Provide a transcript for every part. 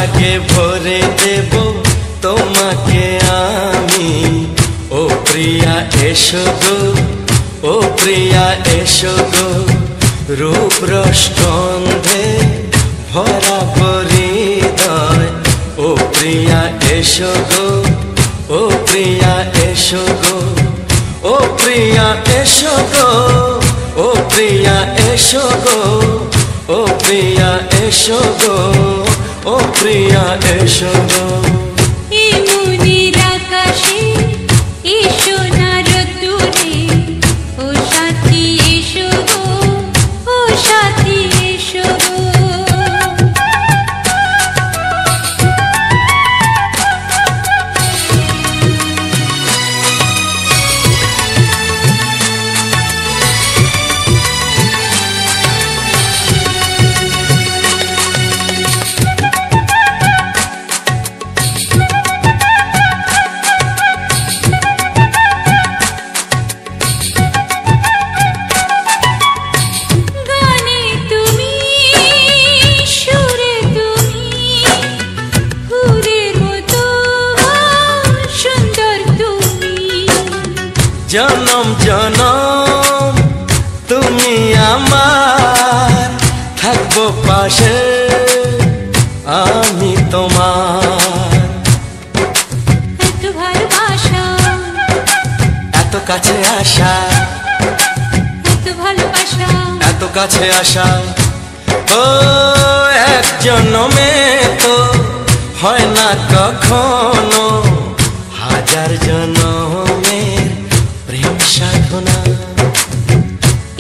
সোহাগে ভরে দেব তোমাকে আমি। ও প্রিয়া এসো গো, ও প্রিয়া এসো গো, রূপ রসগন্ধে ভরা হৃদয়। ও প্রিয়া এসো গো, ও প্রিয়া এসো গো, ও প্রিয়া এসো গো, ও প্রিয়া এসো গো, ও প্রিয়া এসো গো, ও প্রিয়া এসো গো। এই মনের আকাশে এসো না রোদ্দুরে, ও সাথী এসো গো, ও সাথী এসো গো। জনম জনম তুমি আমার, থাকবো পাশে আমি তোমার। এত ভালোবাসা, এত কাছে আসা, এত ভালোবাসা, এত কাছে আসা। ও এক জন্মে তো হয় না কখনো, হাজার জন্মের প্রেম সাধনা।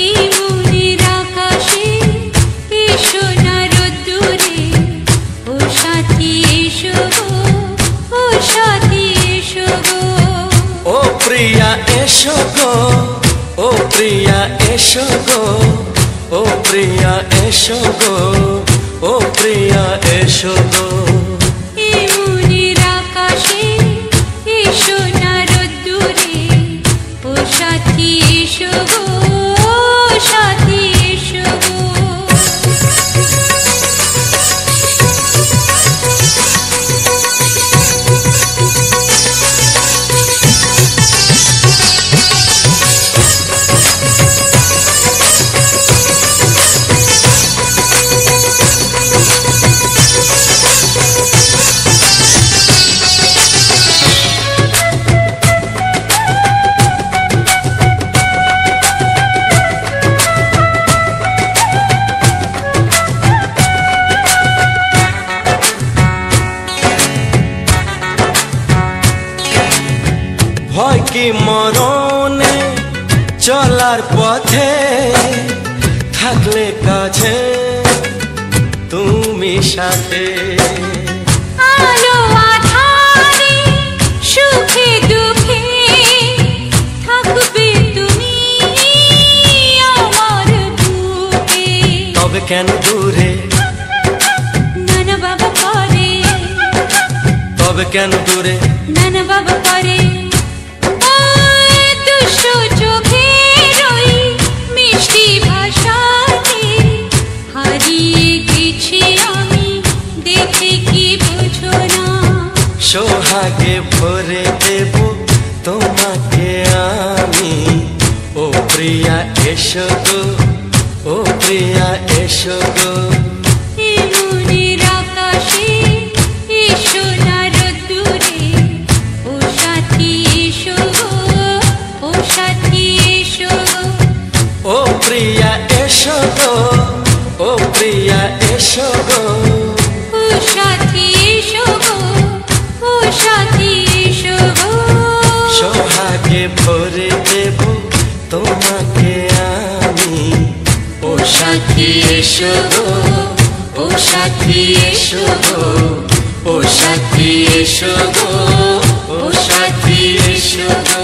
এই মনের আকাশে এসো না রোদ্দুরে, ও সাথী এসো গো, ও সাথী এসো গো। ও প্রিয়া এসো গো, ও প্রিয়া এসো গো, ও প্রিয়া এসো গো, ও প্রিয়া এসো গো। এই মনের আকাশে এসো না রোদ্দুরে, ও সাথী এসো গো, ও সাথী এসো গো। ভয় কি মরণে চলার পথে, থাকলে কাছে তুমি সাথে। আলো আঁধারে সুখে দুঃখে থাকবে তুমি আমার বুকে। তবে কেন দূরে, নানা বাবা করে, তবে কেন দূরে, নানা বাবা করে। দুষ্ট চোখের ওই মিষ্টি ভাষাতে হারিয়ে গেছি আমি, দেখে কি বুঝো না। সোহাগে ভরে দেব তোমাকে আমি। ও প্রিয়া এসো গো, ও প্রিয়া এসো গো। এই মনের আকাশে এসো না রোদ্দুরে, ও সাথী এসো গো, ও সাথী এসো গো। ও প্রিয়া এসো গো, ও প্রিয়া এসো গো, ও সাথী এসো গো, ও সাথী এসো গো। সোহাগে ভরে দেব তোমাকে আমি। ও সাথী এসো গো, ও সাথী এসো গো, ও সাথী এসো গো, ও সাথী এসো গো।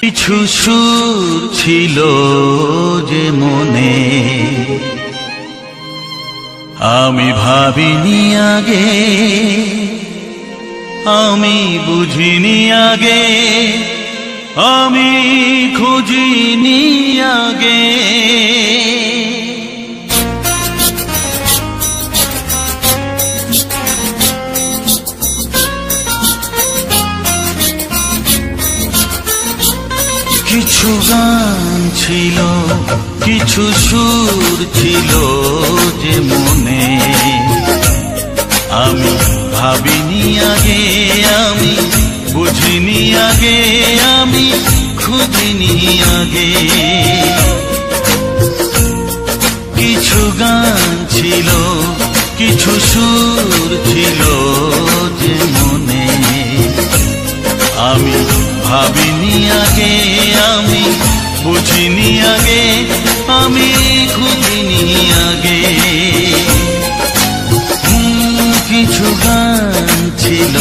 কিছু সুর ছিল যে মনে আমি ভাবিনি আগে, আমি বুঝিনি আগে, আমি খুঁজিনি আগে। কিছু গান ছিল, কিছু সুর ছিল যে মনে আমি ভাবিনি আগে, আমি বুঝিনি আগে, আমি খুঁজিনি আগে। কিছু গান ছিল, কিছু সুর ছিল যে মনে আমি ভাবিনি আগে, আমি বুঝিনি আগে, আমি খুঁজিনি আগে। কিছু গান ছিল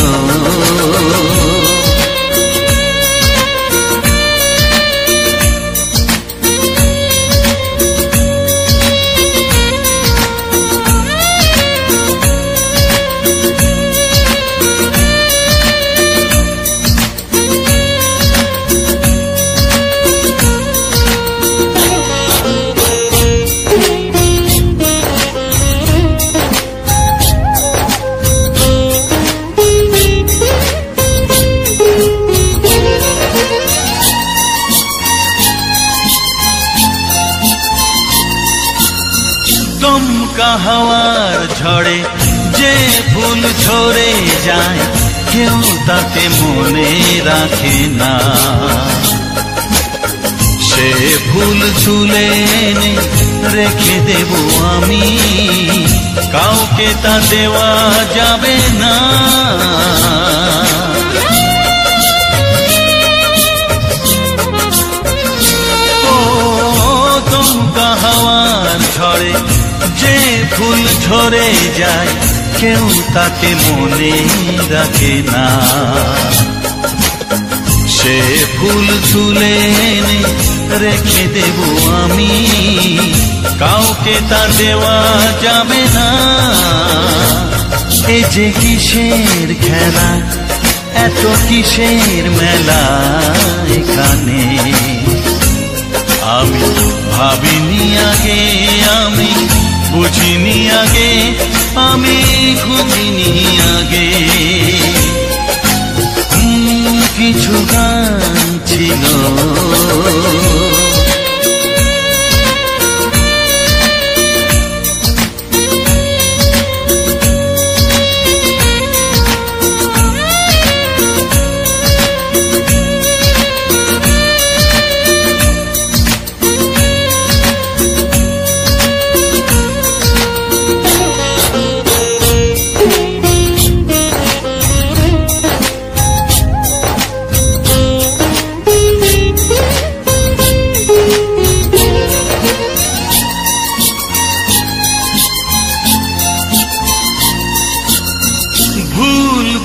দমকা হাওয়ার ঝড়ে যে ফুল ঝরে যায়, কেউ তাকে মনে রাখে না। সে ফুল তুলে এনে রেখে দেব আমি, কাউকে তা দেওয়া যাবে না। ও দমকা হাওয়ার ঝড়ে যে ফুল ঝরে যায়, কেউ তাকে মনে রাখে না। সে ফুল তুলে এনে রেখে দেব আমি, কাউকে তা দেওয়া যাবে না। এ যে কিসের খেলা, এত কিসের মেলা এখানে আমি ভাবিনি আগে, আমি বুঝিনি আগে, আমি খুঁজিনি আগে। কিছু গান ছিল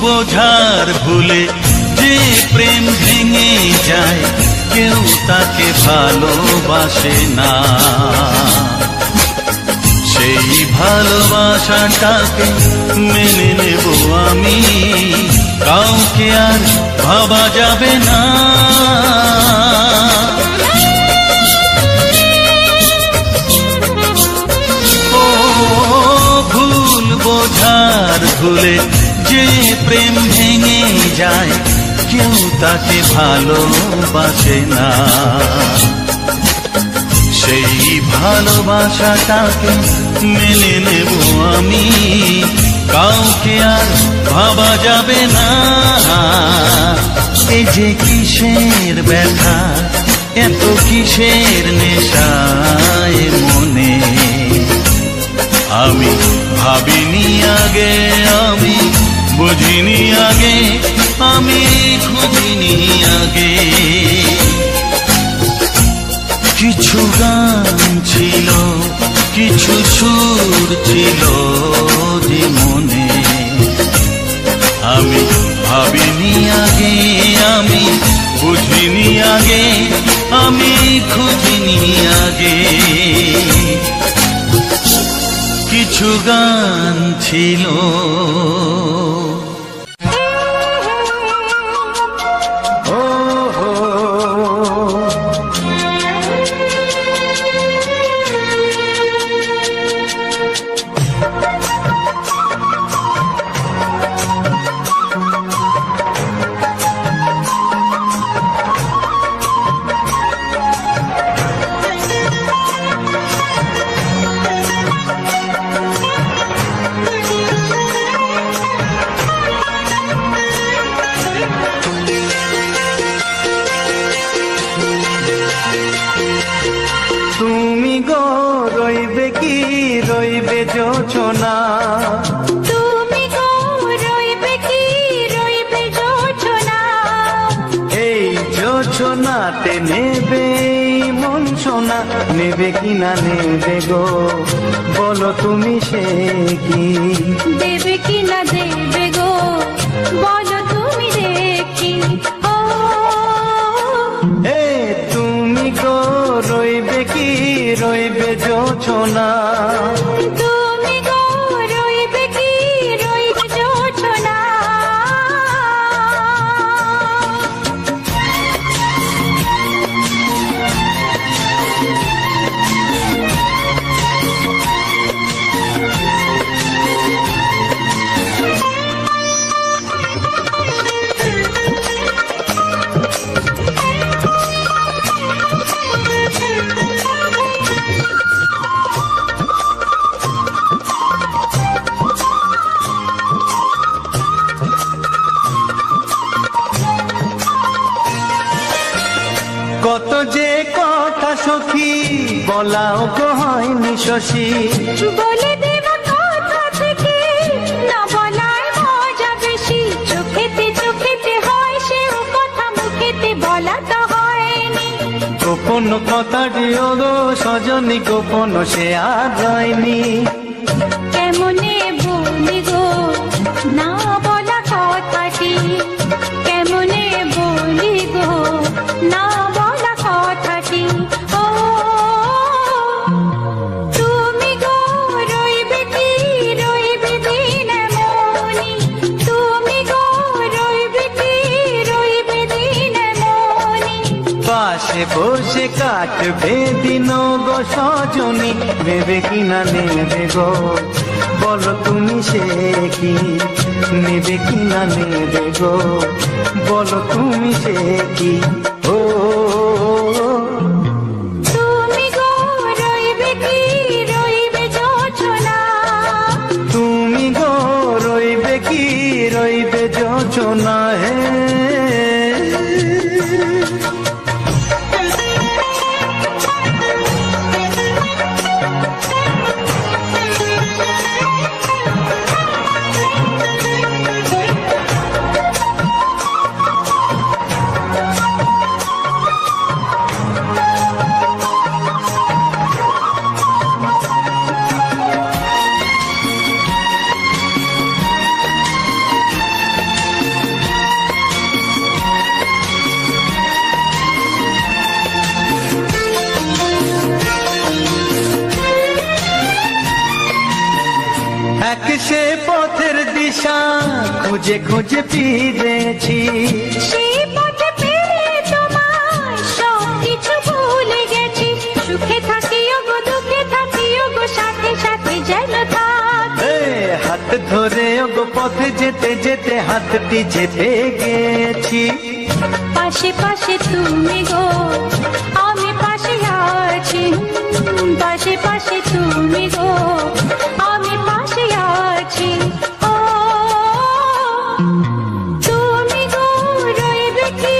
বোঝার ভুলে যে প্রেম ভেঙে যায়, কেউ তাকে ভালোবাসে না। সেই ভালোবাসাটাকে মেনে নেব আমি, কাউকে আর ভাবা যাবে না। ও ভুল বোঝার ভুলে যে প্রেম ভেঙে যায়, কেউ তাকে ভালোবাসে না। সেই ভালোবাসাটাকে মেনে নেব আমি, কাউকে আর ভাবা যাবে না। এই যে কিসের ব্যথা, এত কিসের নেশায় মনে আমি ভাবিনি আগে, আমি বুঝিনি আগে, আমি খুঁজিনি আগে। কিছু গান ছিল, কিছু সুর ছিল যে মনে আমি ভাবিনি আগে, আমি বুঝিনি আগে আমি খুঁজিনি আগে কিছু গান ছিল জোছনা তুমি গো রইবে কি রইবে জোছনা এই জোছনাতে নেবে মন সোনা নেবে কি না নেবে গো বলো তুমি সে কি দেবে কি না দেবে গো বলো তুমি দেখি ও এ তুমি গো রইবে কি রইবে জোছনা তুমি গো রইবে কি রইবে জোছনা কত যে কথা সখী বলাও গো হয়নি শশী বলে দেব কথা থেকে না বলার মজা বেশি চোখেতে চোখেতে হয় সেও কথা মুখেতে বলা তো হয়নি গোপন কথাটি ও গো সজনী গোপন সে আর হয়নি কেমনে বলি গো না বলা কথাটি কেমনে বলি গো না বলা কথাটি ও তুমি গো রইবে কি রইবে দিন মনি তুমি গো রইবে কি রইবে দিন মনি পাশে বসে কাটবে দিন গো সজনী নেবে কি না নেবে গো বলো তুমি সে কি নেবে কি না নেবে গো বলো তুমি সে কি ও তুমি গো রইবে কি রইবে জোছনা তুমি গো রইবে কি রইবে যোচনা হে এক সে পথের দিশা খুঁজে খুঁজে ফিরেছি সেই পথে পেয়ে তোমার সব কিছু ভুলে গেছি সুখে থাকিও গো দুঃখে থাকিও গো সাথে সাথে যেন থাক এ হাত ধরে গো পথে যেতে যেতে হাতটি চেপে গেছি পাশে পাশে তুমি গো আমি পাশে আছি পাশে পাশে তুমি গো আমি পাশে আছি ও তুমি গো রইবে কি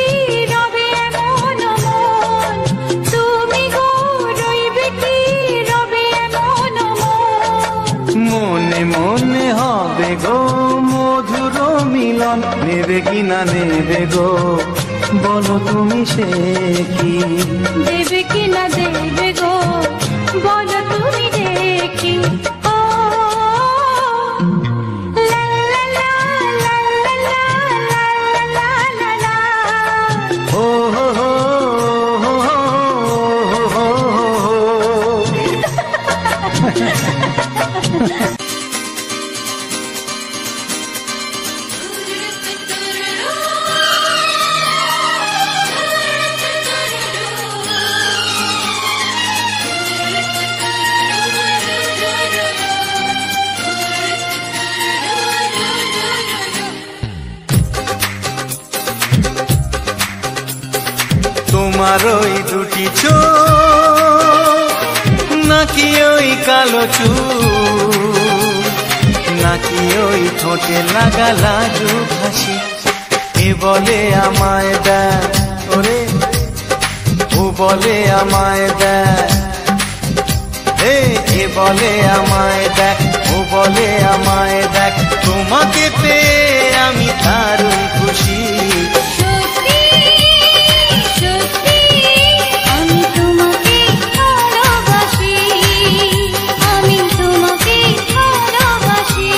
রবে এমন মন তুমি গো রইবে কি রবে এমন মন মনে মনে হবে গো মধুর মিলন নেবে কি না নেবে গো বলো তুমি সে কি দেবে কি না দেবে গো বলো তুমি দেখি ও লা লা লা লা লা লা লা লা লা ও তোমার ওই দুটি চোখ নাকি ওই কালো চুল নাকি ওই ঠোঁটে লাগা লাজুক হাসি এ বলে আমায় দেয় ওরে ও বলে আমায় দেয় এ বলে আমায় দেখ ও বলে আমায় দেখ তোমাকে পেয়ে আমি দারুণ খুশি সত্যি সত্যি আমি তোমাকে ভালোবাসি আমি তোমাকে ভালোবাসি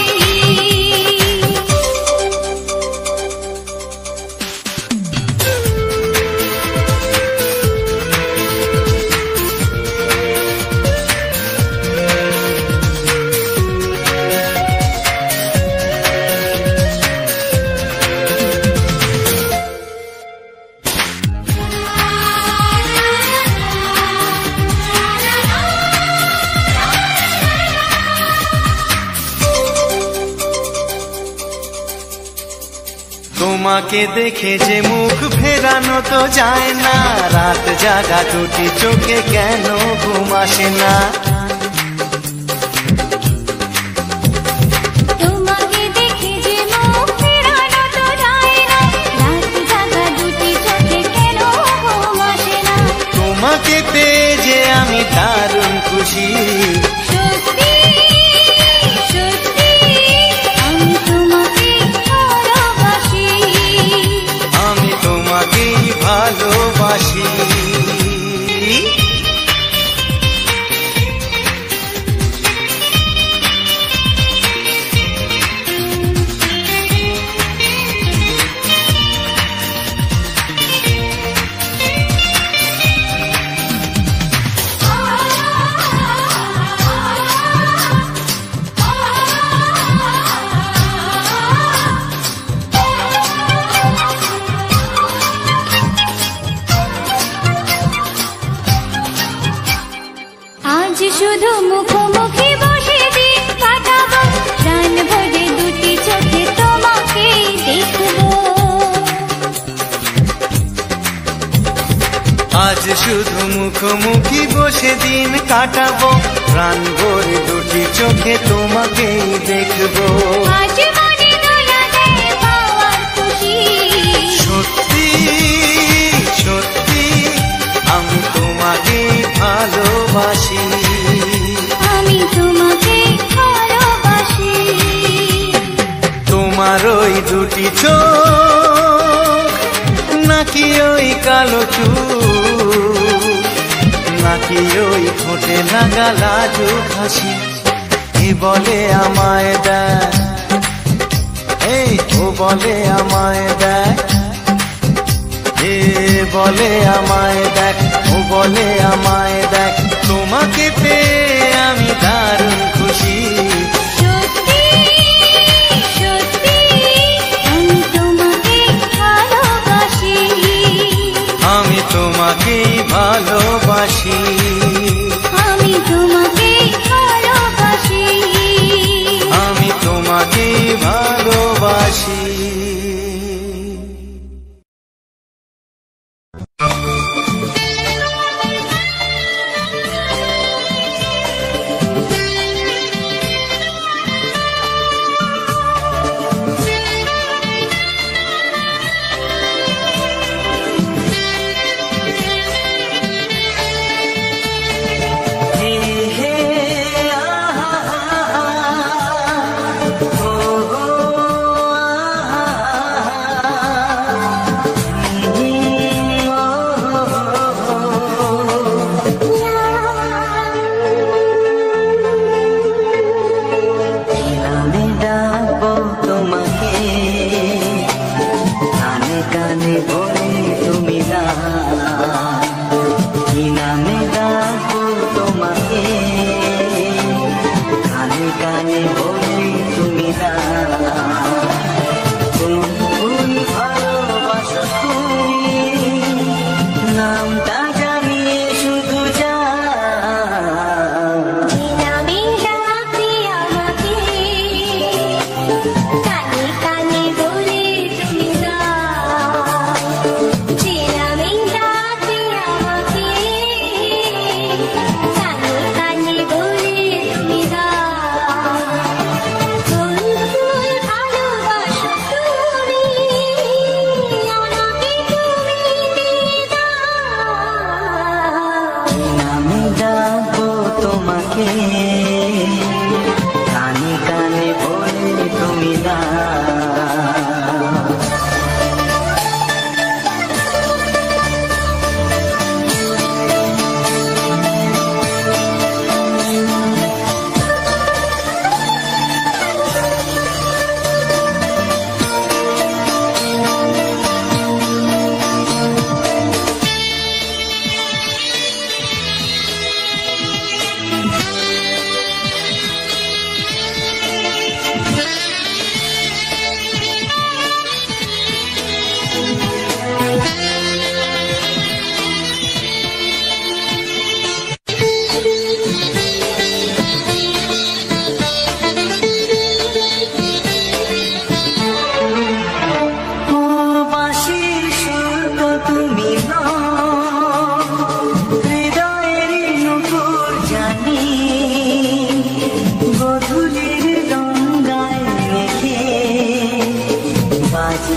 তোমাকে দেখে যে মুখ ফেরানো তো যায় না রাত জাগা দুটি চোখে কেন ঘুম আসে না তোমাকে দেখে যে মুখ ফেরানো তো যায় না রাত জাগা দুটি চোখে কেন ঘুম আসে না তোমাকে পেয়ে যে আমি দারুণ খুশি সত্যি সত্যি আমি তোমাকে ভালোবাসি আমি তোমাকেই ভালোবাসি আজ শুধু মুখোমুখি বসে দিন কাটাবো প্রাণ ভরে দুটি চোখে তোমাকে দেখবো আজ শুধু মুখোমুখি বসে দিন কাটাবো প্রাণ ভরে দুটি চোখে তোমাকেই দেখবো আজ মনে দোলা দেয় পাওয়ার খুশি সত্যি সত্যি আমি তোমাকেই ভালোবাসি আমি তোমাকে ভালোবাসি তোমার ওই দুটি চোখ নাকি ওই কালো চুল নাকি ওই ঠোঁটে লাগা লাজুক হাসি এ বলে আমায় দেয় ও বলে আমায় দেয় এ বলে আমায় দেখ ও বলে আমায় দেখ তোমাকে পেয়ে আমি দারুণ খুশি সত্যি সত্যি আমি তোমাকে ভালোবাসি আমি তোমাকেই ভালোবাসি আমি তোমাকে ভালোবাসি আমি তোমাকেই ভালোবাসি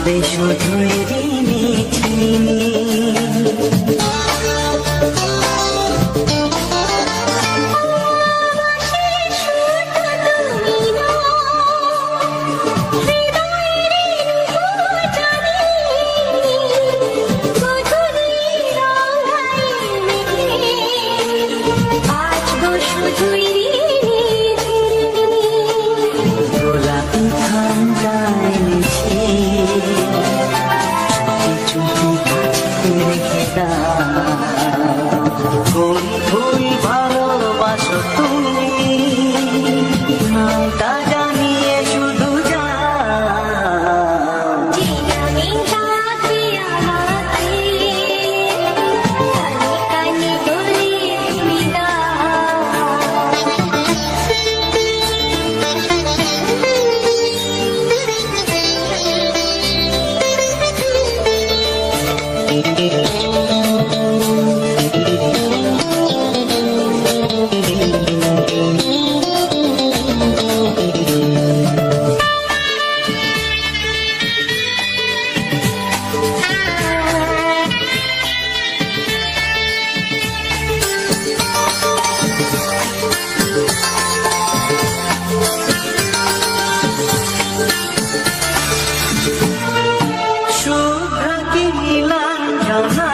বাঁচবে শুধুই ঋণী ছিনি। গোলাপি ঠান্ডায় নিচে চুপি কাছে রেখে দাও, কোন ভুল ভালোবাসো তুমি নামটা জানিয়ে শুধু শুভ্র কি নীলাঞ্জনা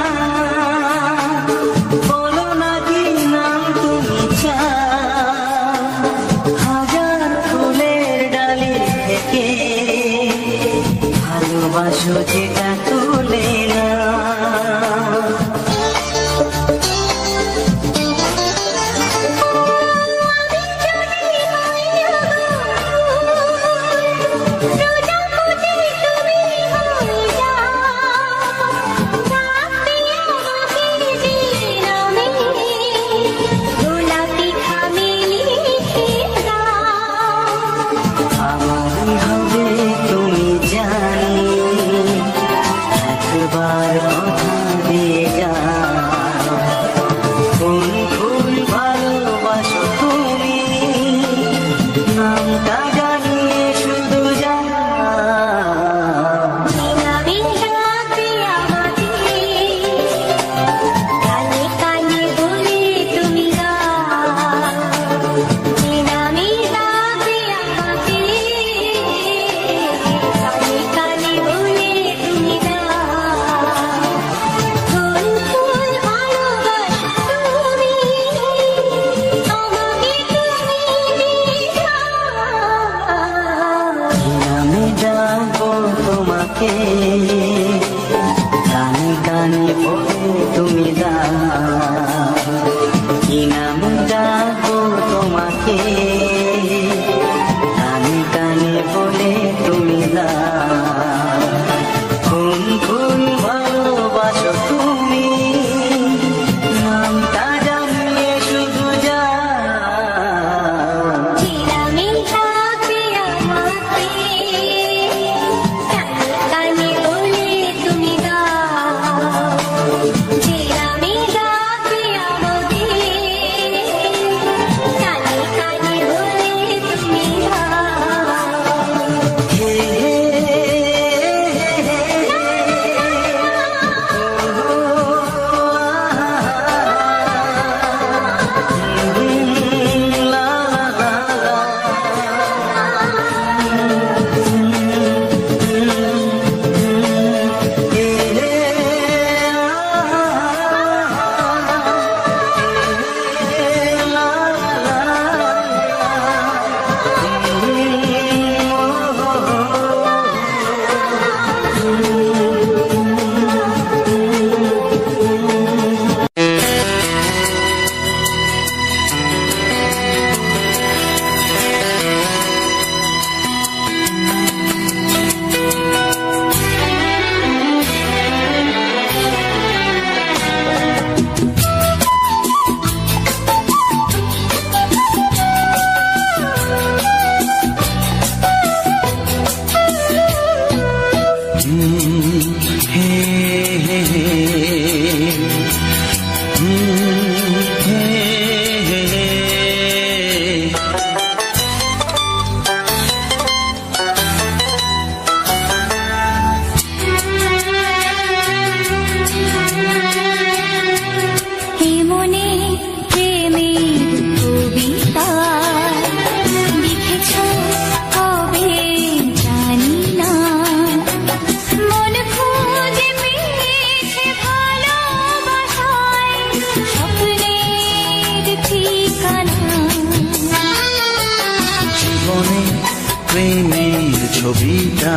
ছবিটা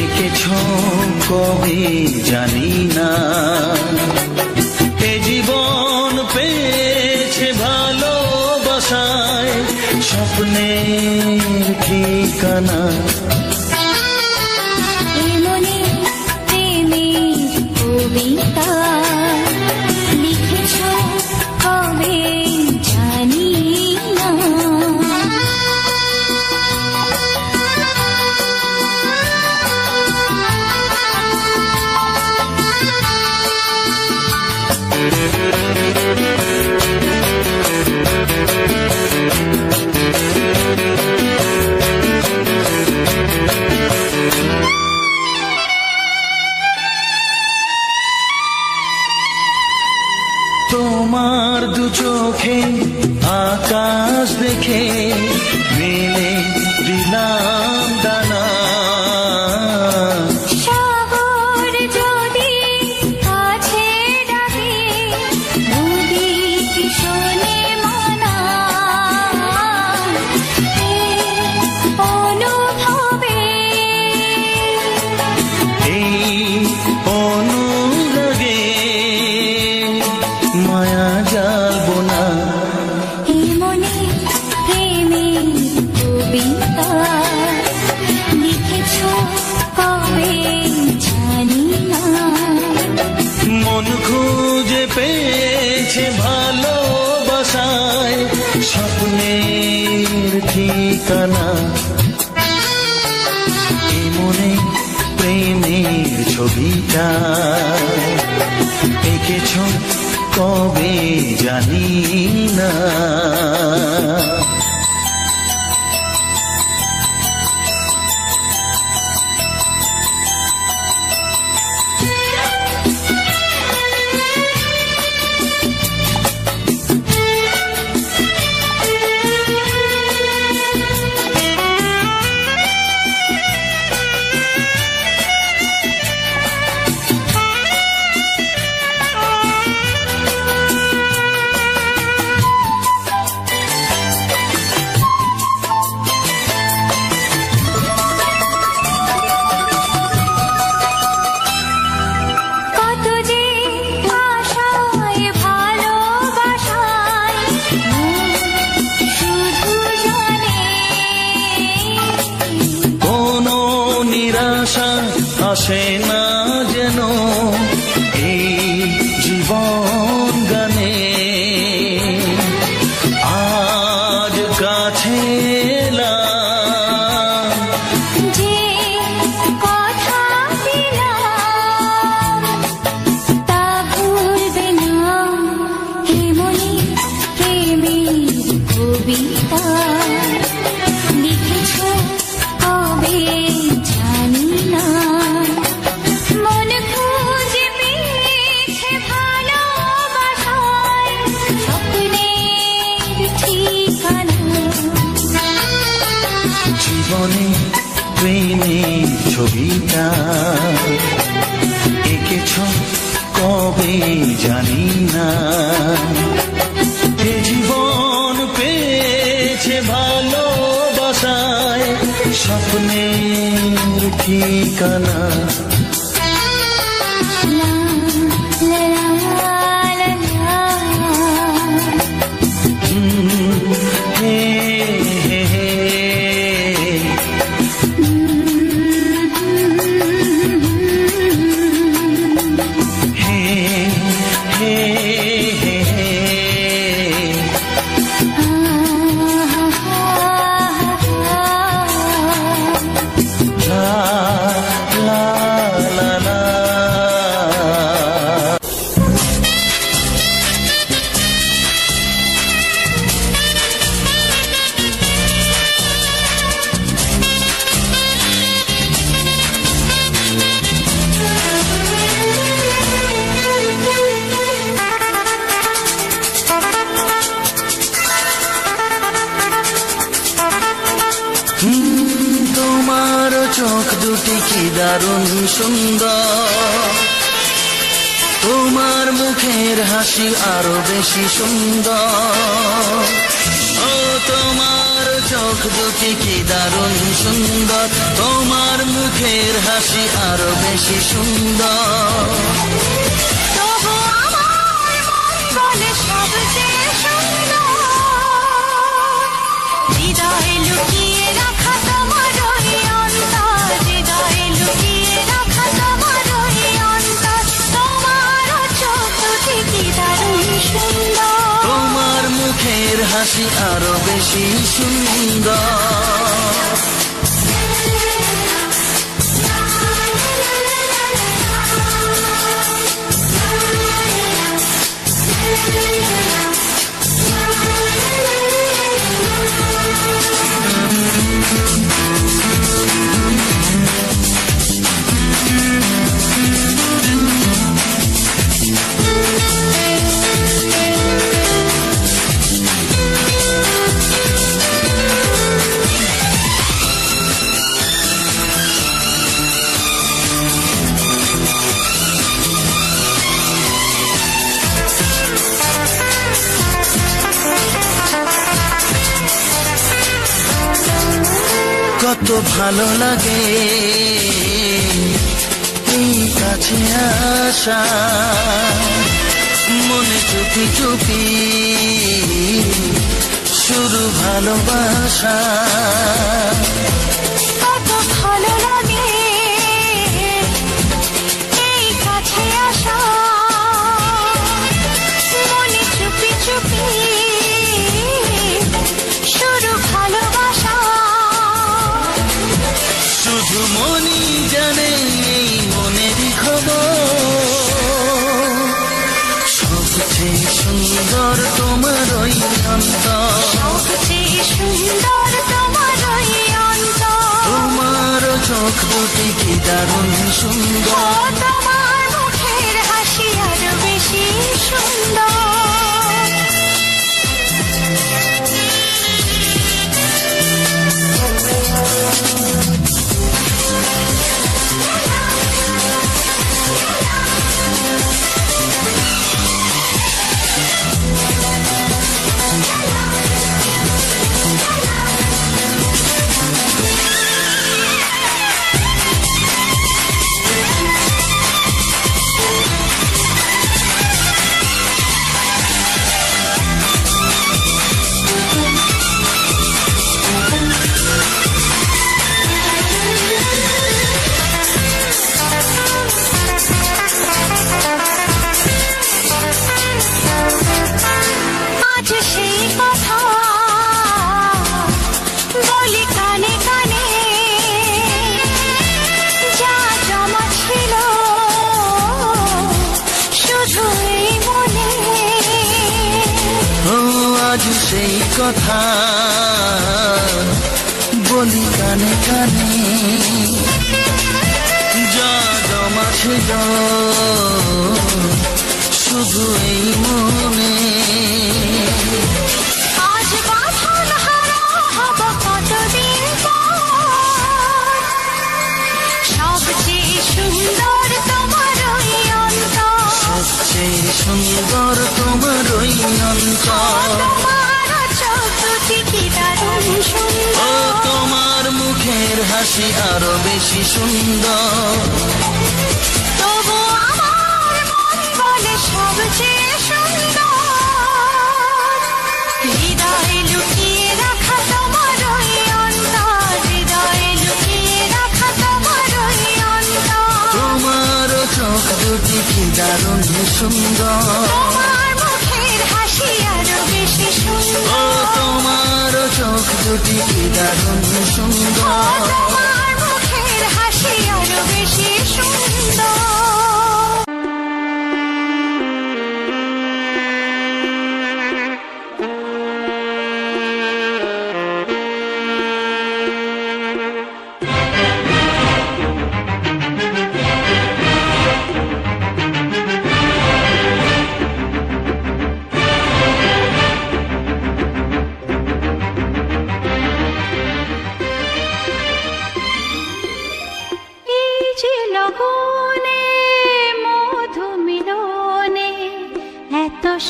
এঁকেছ কবে জানি না, এ জীবন পেয়েছে ভালোবাসায় স্বপ্নের ঠিকানা। এমনি প্রেমের কবিতা লিখেছ কবে জানি না। তোমার দু চোখে আকাশ দেখে মেলে দিলাম দানা, সাগর যদি কাছে ডাকে নদী কি শোনে মানা, অনুভবে এই অনুরাগে মায়া জ্বালবো না। এমনি প্রেমের কবিতা লিখেছ কবে জানি না। মন খুঁজে পেয়েছে ভালোবাসায় স্বপ্নের ঠিকানা, এ মনে প্রেমের ছবিটা এঁকেছ কবে জানি না। কত যে আশায় ভালোবাসায় শুধু জানে কোনো নিরাশা আসে না যেন এই জীবন গানে, আজ কাছে এলাম যে কথা দিলাম তা ভুলবে না। এমনি প্রেমের কবিতা লিখেছ কবে জানি না। মন খুঁজে পেয়েছে ভালোবাসায় স্বপ্নের ঠিকানা। জীবনে প্রেমের ছবিটা এঁকেছ কবে জানি না, এ জীবন পেয়েছে ভালোবাসায় স্বপ্নের ঠিকানা। লা লা লা লা হে হে হে হে হে হে হে লা লা লা লা। তোমার চোখ দুটি কি দারুণ সুন্দর, তোমার মুখের হাসি আরো বেশি সুন্দর। ও তোমার চোখ দুটি কি দারুণ সুন্দর, তোমার মুখের হাসি আরো বেশি সুন্দর। তবু আমার মন বলে সবচেয়ে সুন্দর, হৃদয়ে লুকিয়ে রাখা তোমার ওই অন্তর, হৃদয়ে লুকিয়ে রাখা তোমার ওই অন্তর। তোমার চোখ দুটি কি দারুণ সুন্দর, তোমার মুখের হাসি আরো বেশি সুন্দর। কত ভালো লাগে এই কাছে আসা, মনে চুপি চুপি শুরু ভালোবাসা। কত ভালো লাগে এই কাছে আসা, মনে চুপি চুপি শুরু ভালোবাসা। শুধু মনই জানে এই মনেরই খবর, সবচেয়ে সুন্দর তোমার ওই অন্তর, সবচেয়ে সুন্দর তোমার ওই অন্তর। তোমার চোখ দুটি কি দারুণ সুন্দর, তোমার মুখের হাসি আরো বেশি সুন্দর। আজ সেই কথা বলি কানে কানে, যা জমা ছিল শুধু এই মনে। ও আজ সেই কথা বলি কানে কানে, যা জমা ছিল শুধু এই মনে। আজ বাঁধন হারা হব কতদিন পর, সবচেয়ে সুন্দর তোমার ওই অন্তর, সবচেয়ে সুন্দর তোমার ওই অন্তর। তোমার চোখ দুটি কি দারুণ ও সুন্দর, তোমার মুখের হাসি আরো বেশি সুন্দর। তবু আমার মন বলে সবচেয়ে সুন্দর, হৃদয়ে লুকিয়ে রাখা তোমার ওই অন্তর, হৃদয়ে লুকিয়ে রাখা তোমার ওই অন্তর। তোমার চোখ দুটি কি দারুণ সুন্দর, তোমার মুখের হাসি আরো বেশি ও সুন্দর, তোমার চোখ দুটি কি দারুণ সুন্দর। তোমার মুখের হাসি আরো বেশি সুন্দর।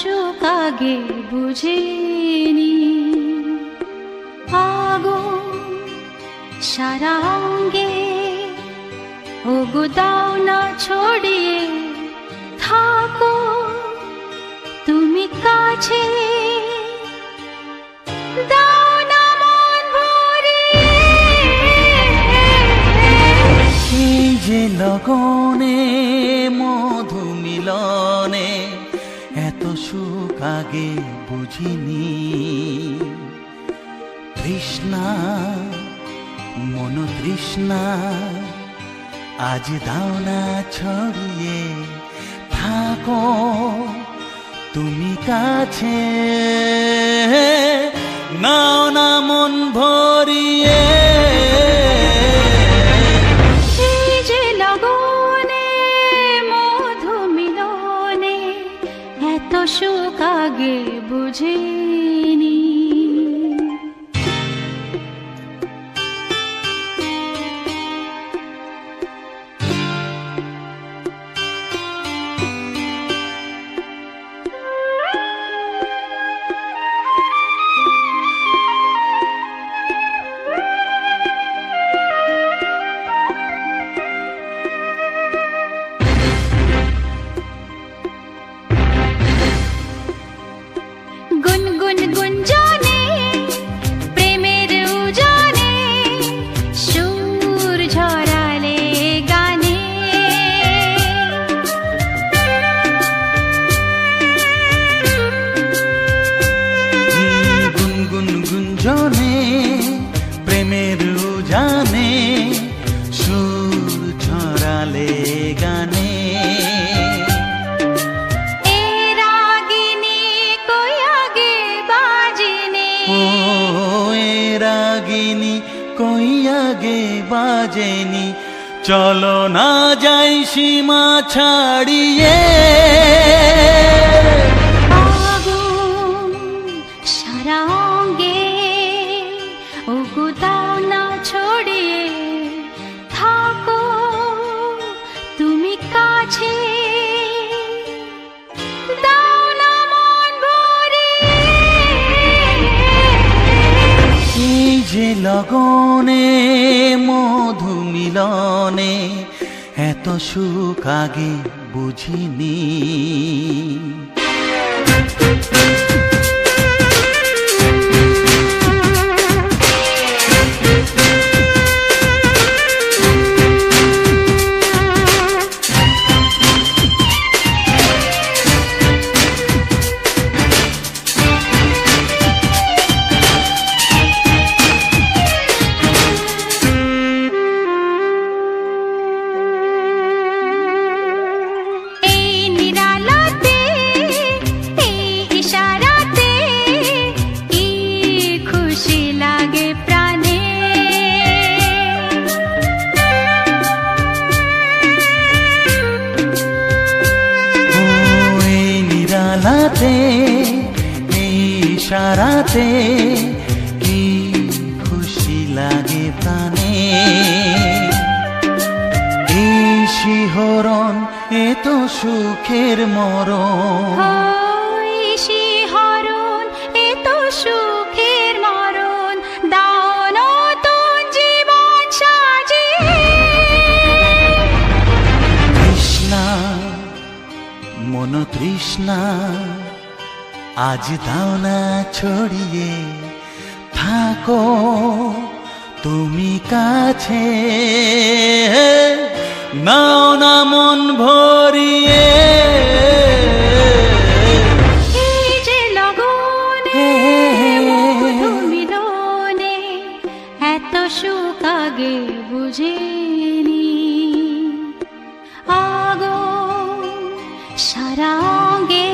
সুখ আগে বুঝিনি, সারা অঙ্গে ওগো দাও না ছড়িয়ে থাকো তুমি কাছে দাও না মন ভরিয়ে এই যে লগনে মধু মিলনে এত সুখ আগে বুঝিনি তৃষ্ণা মন তৃষ্ণা আজ দাও না ছড়িয়ে থাকো তুমি কাছে নাও না মন ভরিয়ে এই যে লগনে মধু মিলনে এত সুখ আগে বুঝিনি গুনগুন গুঞ্জনে প্রেমের উজানে সুর ঝরালে গানে গুনগুন গুঞ্জনে প্রেমের উজানে সুর ছড়ালে গানে রাগিনী কই আগে বাজেনি চলো না যাই সীমা ছাড়িয়ে আগুন সারা অঙ্গে ওগো দাও না ছড়িয়ে থাকো তুমি কাছে দাও না মন ভরিয়ে এই যে লগনে মধু মিলনে এত সুখ আগে বুঝিনি ইশারাতে কি খুশি লাগে প্রাণে এই শিহরণ এত সুখের মরণ শিহরণ এত সুখের মরণ দাও নতুন জীবন সাজিয়ে তৃষ্ণা মন তৃষ্ণা আজ দাও না ছড়িয়ে থাকো তুমি কাছে নাও না মন ভরিয়ে এই যে লগনে মধু মিলনে এত সুখ আগে বুঝিনি আগুন সারা অঙ্গে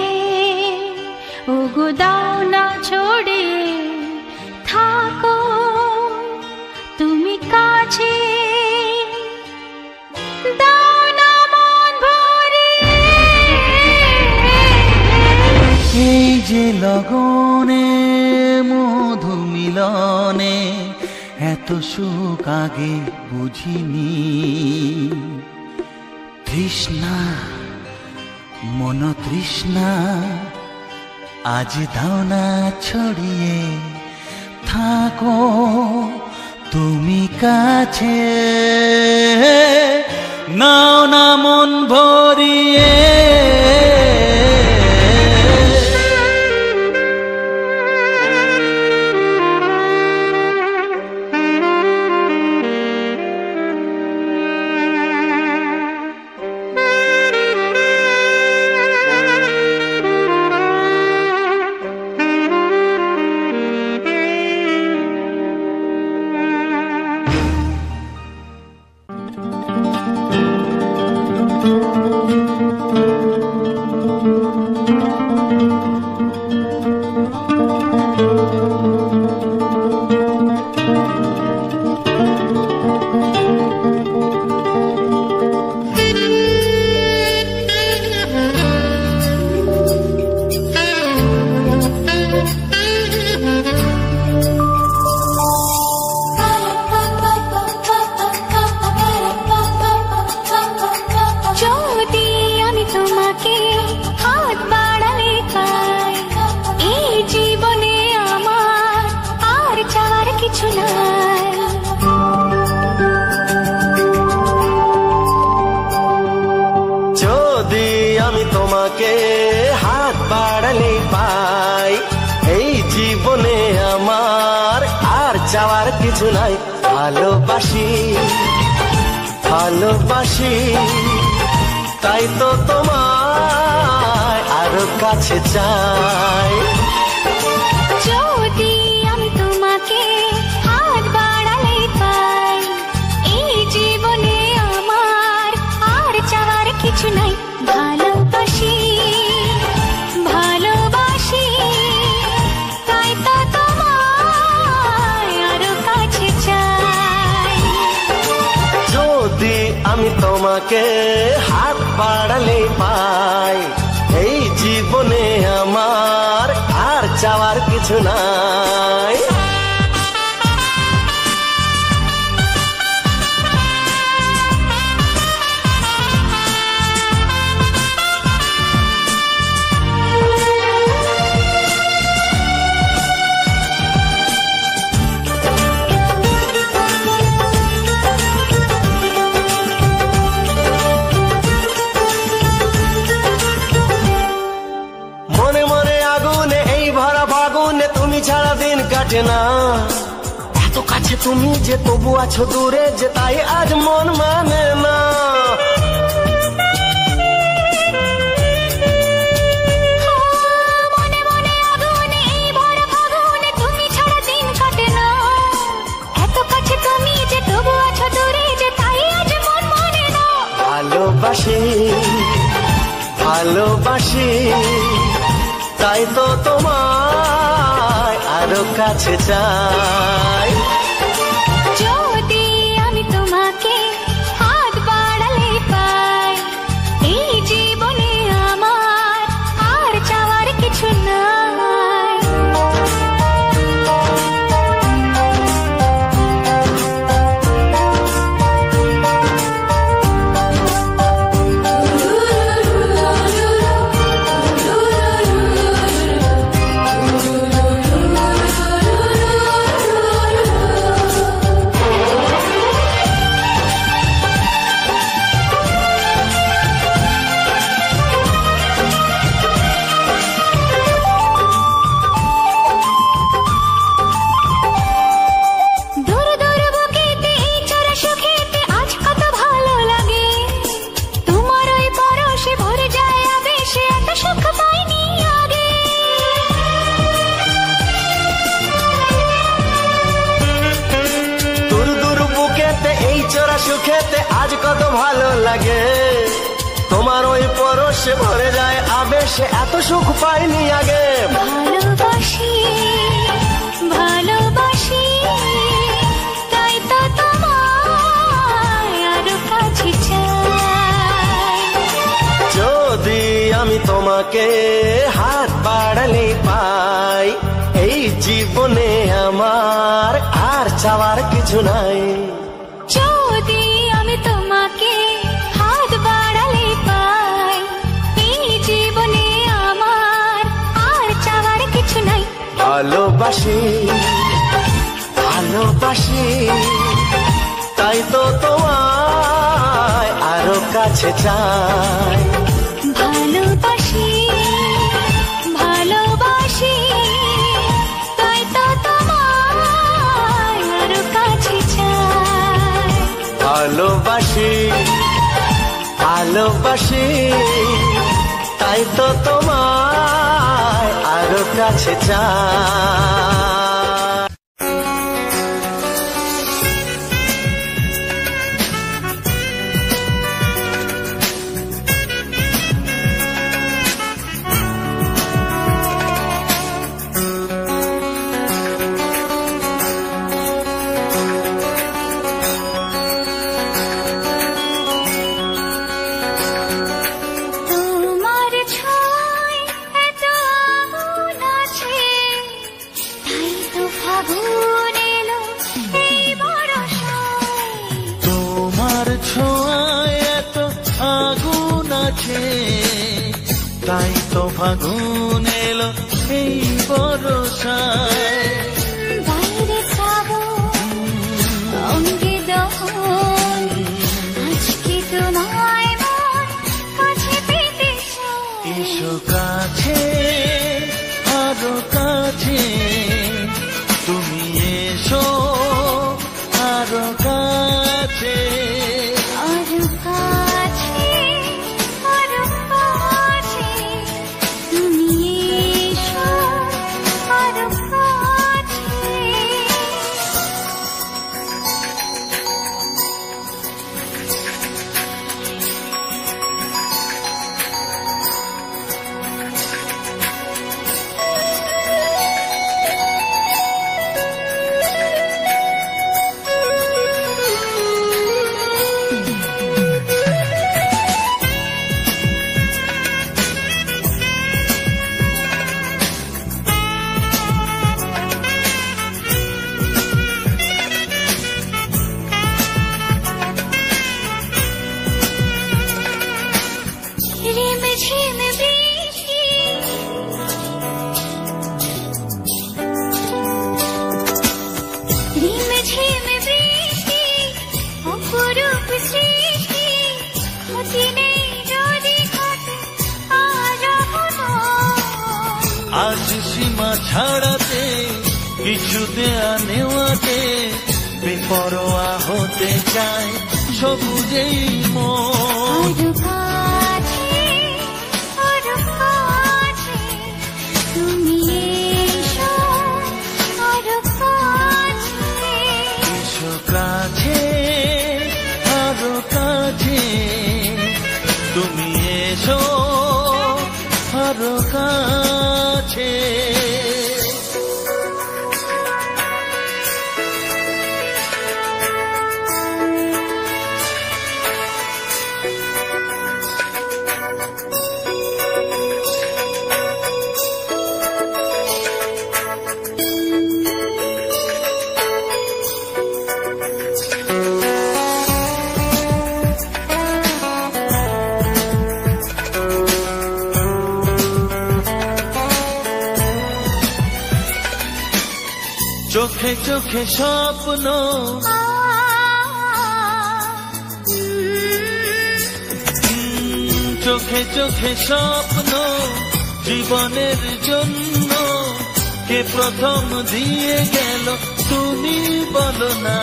ওগো দাও না ছড়িয়ে থাকো তুমি কাছে দাও না মন ভরিয়ে এই যে লগনে মধু মিলনে এত সুখ আগে বুঝিনি তৃষ্ণা মন তৃষ্ণা আজ দাও না ছড়িয়ে থাকো তুমি কাছে নাও না মন ভরিয়ে, হাত বাড়ালে পাই, এই জীবনে আমার আর চাওয়ার কিছু নাই। ভালোবাসি ভালোবাসি তাই তো তোমায় আরো কাছে চাই। যদি আমি তোমাকে হাত বাড়ালে পাই, এই জীবনে আমার আর চাওয়ার কিছু নাই। ভালোবাসি ভালোবাসি তাই তো তোমায় আরো কাছে চাই। যদি আমি তোমাকে হাত বাড়ালে পাই, এই জীবনে আমার আর চাওয়ার কিছু নাই। ছাড়া দিন কাটে না, এত কাছে তুমি যে তবু আছো দূরে, যে তাই আজ মন মানে না। মনে মনে আগুনে এই ভরা ফাগুনে তুমি ছাড়া দিন কাটে না, এত কাছে তুমি যে তবু আছো দূরে, যে তাই আজ মন মানে না। ভালোবাসি ভালোবাসি তাই তো তোমায় আরো কাছে চাই। যদি আমি তোমাকে হাত বাড়ালে পাই, এই জীবনে আমার আর চাওয়ার কিছু নাই। সুখেতে আজ কত ভালো লাগে, তোমার ওই পরশে ভরে যায় আবেশে, এত সুখ পাইনি আগে। ভালোবাসি ভালোবাসি তাই তো তোমায় আরো কাছে চাই। যদি আমি তোমাকে হাত বাড়ালে পাই, এই জীবনে আমার আর চাওয়ার কিছু নাই। যদি আমি তোমাকে হাত বাড়ালে পাই, এই জীবনে আমার আর চাওয়ার কিছু নাই। ভালোবাসি ভালো ভালোবাসি তাই তো তোমায় আরো কাছে চাই। ভালোবাসি ভালোবাসি তাই তো তোমায় আরো কাছে চাই। ভালোবাসি ভালোবাসি তাই তো তোমায় আরো কাছে চাই। তাই তো ফাগুন এলো এই বরষায়। বাইরে যাবো অঙ্গে দহন আজকে তোমায় মন কাছে পেতে চাই। এসো কাছে আরো কাছে তুমি এসো আরো কাছে আরো কাছে আরো কাছে তুমি এসো আরো কাছে। ঝিমঝিম বৃষ্টি ঝিমঝিম বৃষ্টি অপরূপ সৃষ্টি ক্ষতি নেই যদি ঘটে আরো আজ সীমা ছাড়াতে কিছু দেয়া নেওয়াতে বেপরোয়া হতে চায় সবুজেই মন। আরো কাছে আরো কাছে তুমি এসো আরো কাছে। এসো কাছে আরো কাছে তুমি এসো আরো কাছে। চোখে চোখে স্বপ্ন চোখে চোখে স্বপ্ন জীবনের জন্য কে প্রথম দিয়ে গেল তুমি বলো না।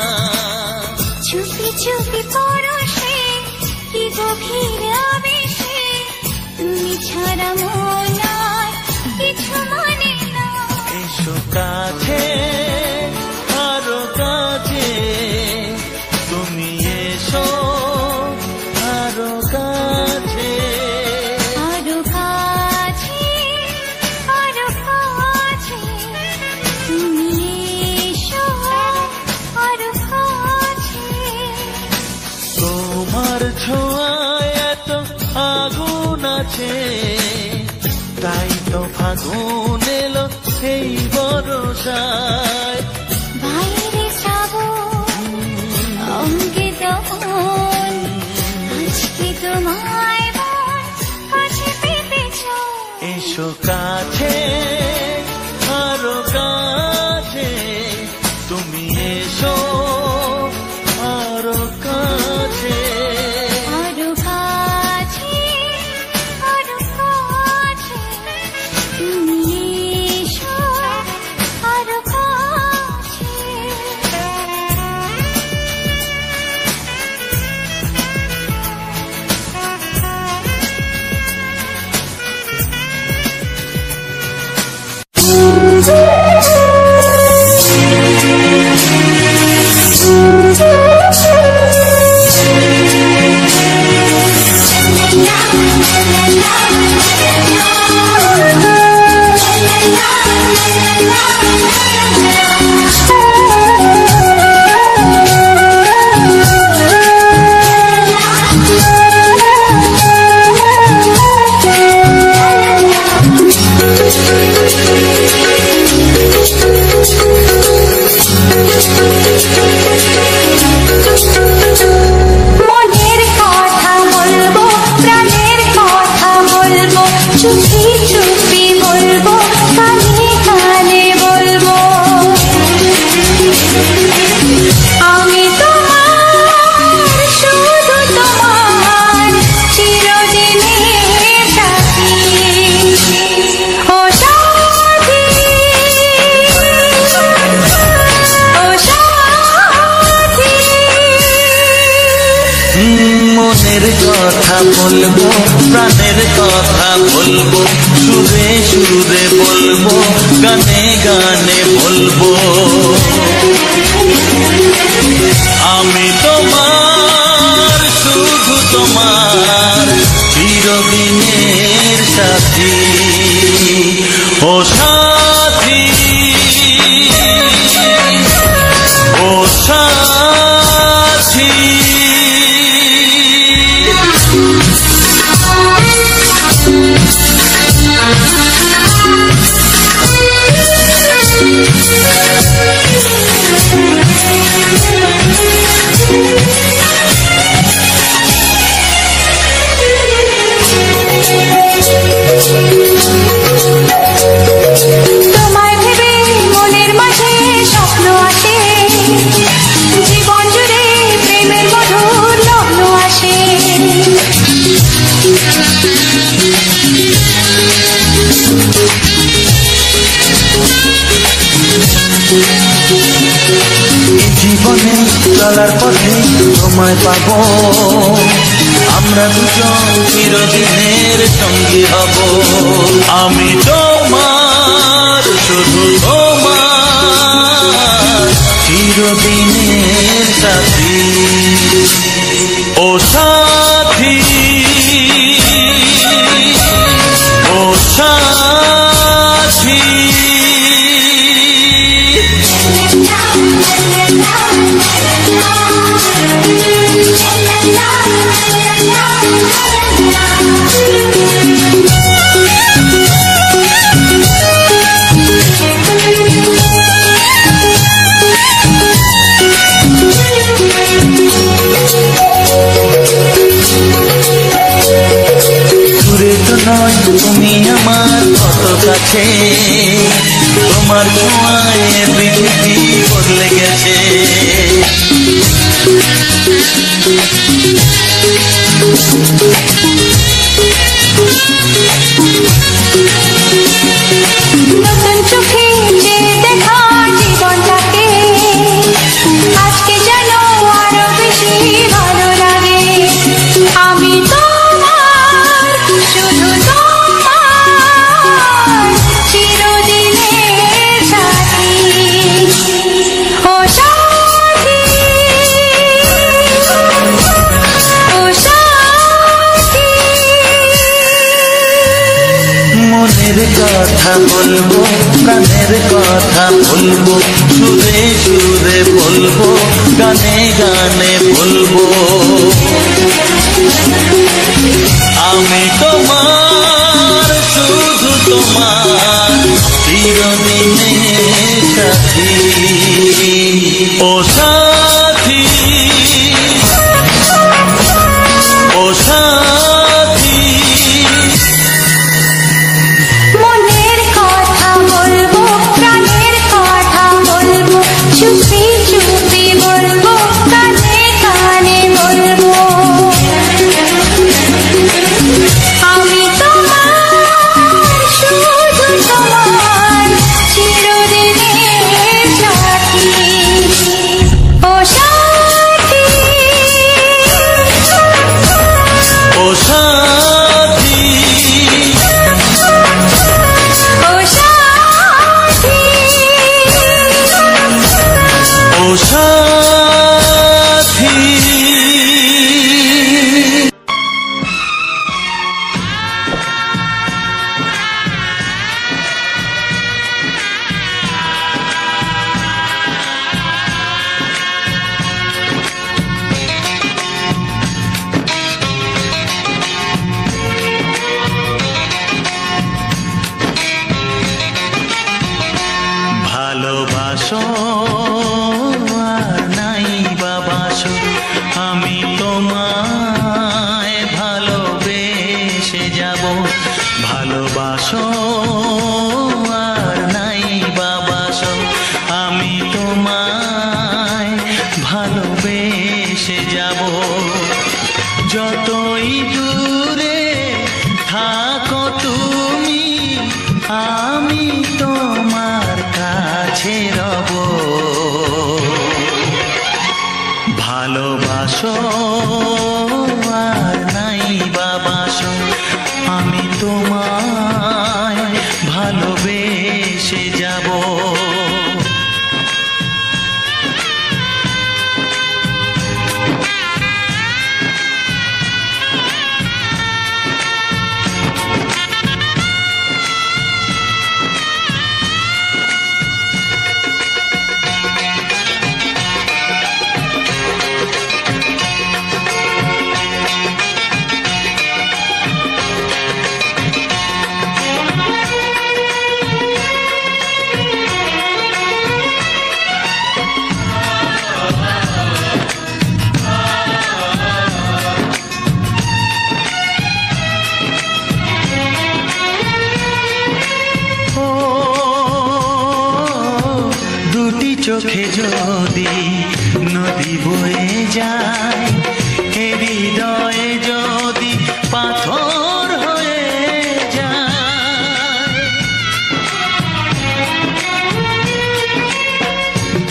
চুপি চুপি পরশে কি গভীর আবেশে তুমি ছাড়া মন আর কিছু মানে না। এসো কাছে আরো কাছে তুমি এসো আরো কাছে। আরো কাছে আরো কাছে তুমি এসো আরো কাছে। তোমার ছোঁয়ায় এত আগুন আছে তাই তো ফাগুন এলো এই বরষায়। বাইরে যাবো অঙ্গে দহন আজকে তোমায় মন কাছে পেতে চাই। এসো কাছে আরো কাছে তুমি এসো বলবো, প্রাণের কথা বলবো, সুরে সুরে বলবো, গানে গানে বলবো। আমি তোমার, শুধু তোমার, চিরদিনের সাথী। ও সাথী, ও সাথী। তোমায় ভেবে মনের মাঝে স্বপ্ন আসে, জীবন জুড়ে প্রেমের মধুর লগ্ন আসে। জীবনে চলার পথে তোমায় পাবো, আমরা দুজন চিরদিনের সঙ্গী হব। আমি তোমার, শুধু তোমার, চিরদিনের সাথী। ও সাথী, ও সাথী। দূরে তো নয় তুমি আমার কত কাছে, তোমার ছোঁয়ায় পৃথিবী বদলে গেছে। নতুন চোখে যে দেখা জীবনটাকে, আজকে যেন আরো বেশি ভালো লাগে। আমি তোমার, শুধু তোমার, চিরদিনের সাথী। ও সাথী, ও সাথী। মনের কথা বলবো, প্রাণের কথা বলবো, সুরে সুরে বলবো, গানে গানে বলবো। আমি তোমার, শুধু তোমার, চিরদিনের সাথী। ও সাথী, ও সাথী। মনের কথা বলবো, প্রাণের কথা বলবো, চুপি চুপি বলবো, কানে কানে বলবো। আমি তোমার, শুধু তোমার, চিরদিনের সাথী। ও সাথী, ও সাথী, ও সাথী। ও সাথী। ভালোবাসো আর নাই বাবাসো, আমি তোমায় ভালোবেসে যাব। ভালোবাসো আর নাই বাবাসো, আমি তোমায় ভালোবেসে যাব। যতই দূরে থাকো তুমি, আমি তোমার কাছে রব। ভালোবাসো আর নাই তোমায় ভালোবেসে যাব। চোখে যদি নদী বয়ে যায়, হৃদয়ে যদি পাথর হয়ে যায়,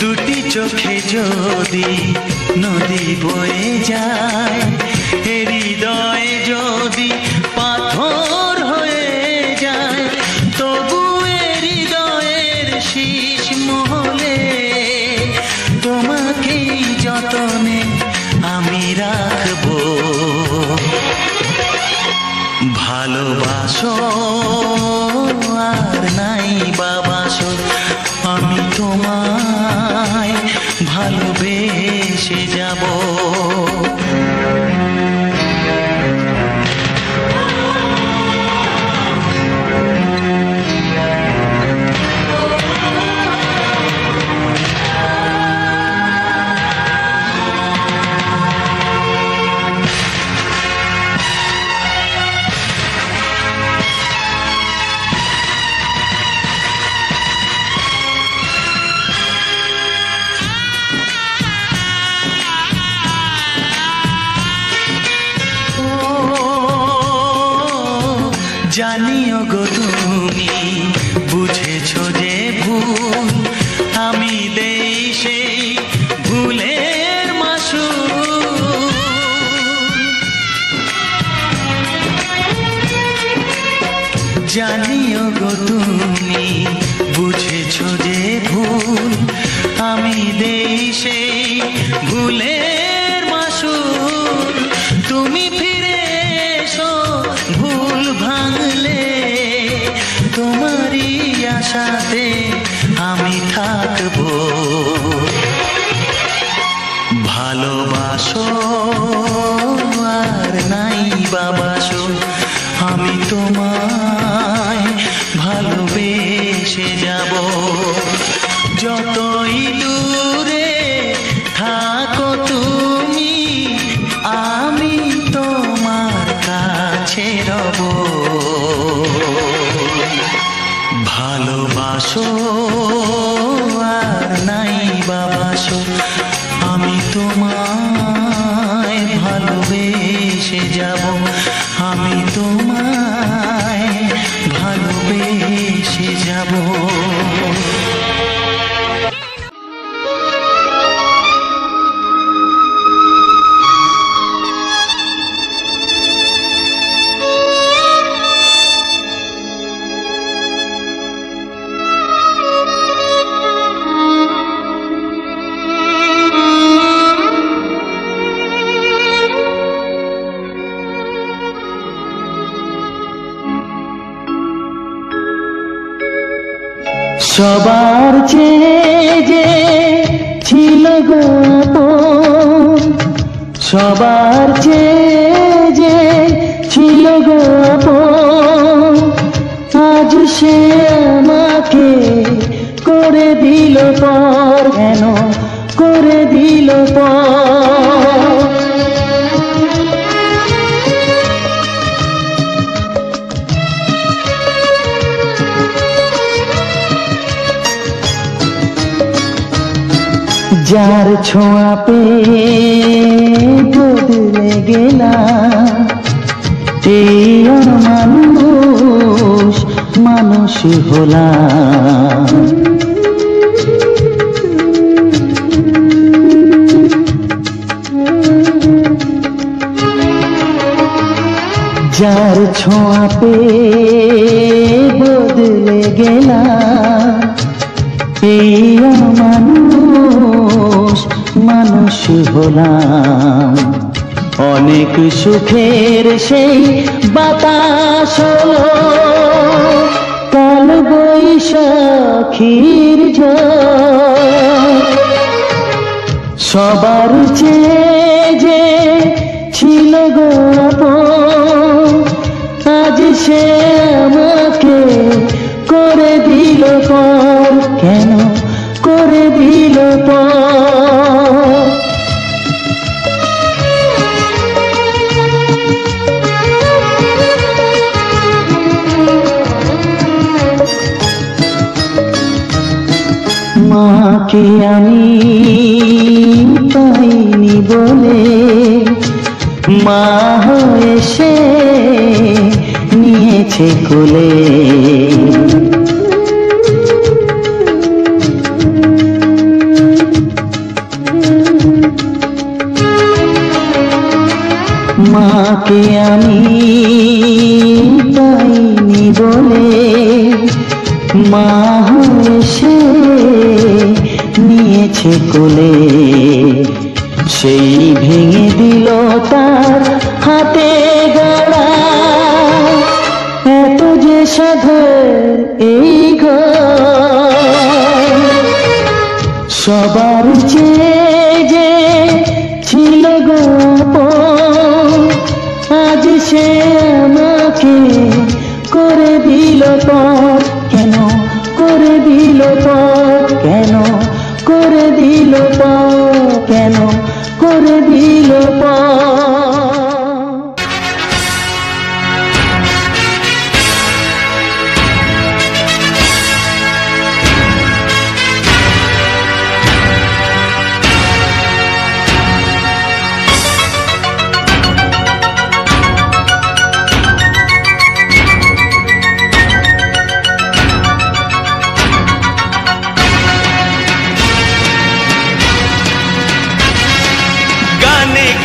দুটি চোখে যদি নদী বয়ে যায়, হৃদয়ে যদি পাথর হয়ে যায়, তবু হৃদয়ের শীষ মহলে তোমাকেই যতনে আমি রাখবো। ভালোবাসো আর নাই বাবাসো, আমি তোমায় ভালোবেসে যাব। জানিও গো তুমি বুঝেছো যে ভুল, আমি দেই সেই ভুলের মাসুল। জানিও গো তুমি বুঝেছো যে ভুল, আমি দেই সেই ভুলের মাসুল। তুমি ফিরে এসো ভুল ভাঙলে, তোমারই আশাতে আমি থাকবো। ভালোবাসো আর নাই বাবাসো, আমি তোমায় ভালোবেসে যাব। যতই দূরে থাকো তুমি, আমি তোমার কাছে রব। ভালোবাসো আর নাই বাবাসো, আমি তোমায় ভালোবেসে যাব। আমি তোমায় ভালোবেসে যাব। সবার চেয়ে যে ছিল গো আপন, সবার চেয়ে যে ছিল গো আপন, আজ সে আমাকে করে দিল পর। কেন করে দিল পর? যার ছোঁয়া পেয়ে বদলে গেলাম, এই মানুষ মানুষ হলাম। যার ছোঁয়া পেয়ে বদলে গেলাম, এই মানুষ মানুষ হলাম। অনেক সুখের সেই বাতাস হলো কাল বৈশাখীর ঝড়। সবার চেয়ে যে ছিল গো আপন, আজ সে আমাকে করে দিল পর। কেন করে দিল পর? মাকে আমি পাইনি বলে মা হয়ে সে নিয়েছে কোলে। মাকে আমি পাইনি বলে মা হয়ে সে নিয়েছে কোলে। সেই ভেঙে দিল তার হাতে গড়া এত যে সাধের এই ঘর। সবার চেয়ে যে ছিল গো আপন, আজ সে আমাকে করে দিল পর। কেন করে দিল পর? কেন করে দিল পর? কেন করে দিল পর?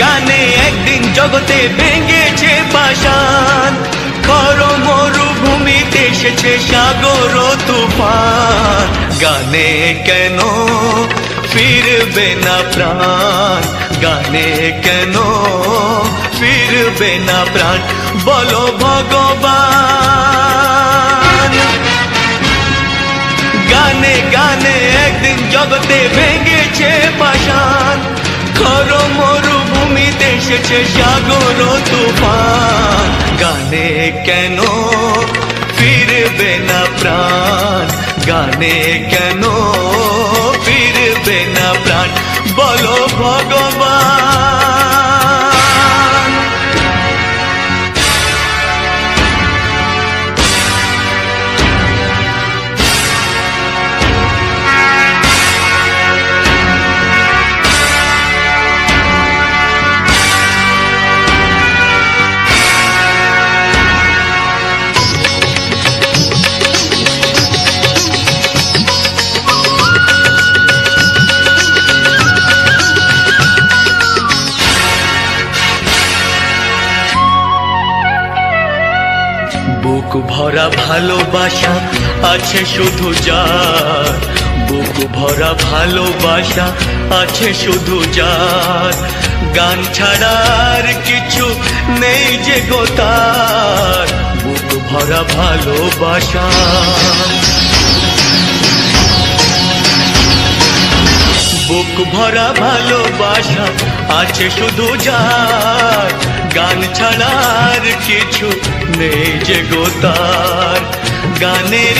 গানে একদিন জগতে ভেঙেছে পাষাণ, খর মরুভূমিতে এসেছে সাগর তুফান। গানে কেন ফিরবে না প্রাণ? গানে কেন ফিরবে না প্রাণ? বলো ভগবান। গানে গানে একদিন জগতে ভেঙেছে পাষাণ, খর মরুভূমিতে এসেছে সাগর তুফান। গানে কেন ফিরবে না প্রাণ? গানে কেন ফিরবে না প্রাণ? বলো ভগবান। বুক ভরা ভালোবাসা আছে শুধু যার, বুক ভরা ভালোবাসা আছে শুধু যার। গান ছাড়ার কিছু নেই যে গো তার, বুক ভরা ভালোবাসা। বুক ভরা ভালোবাসা আছে শুধু যার, গান ছাড়ার কিছু নেই যে গো তার। গানের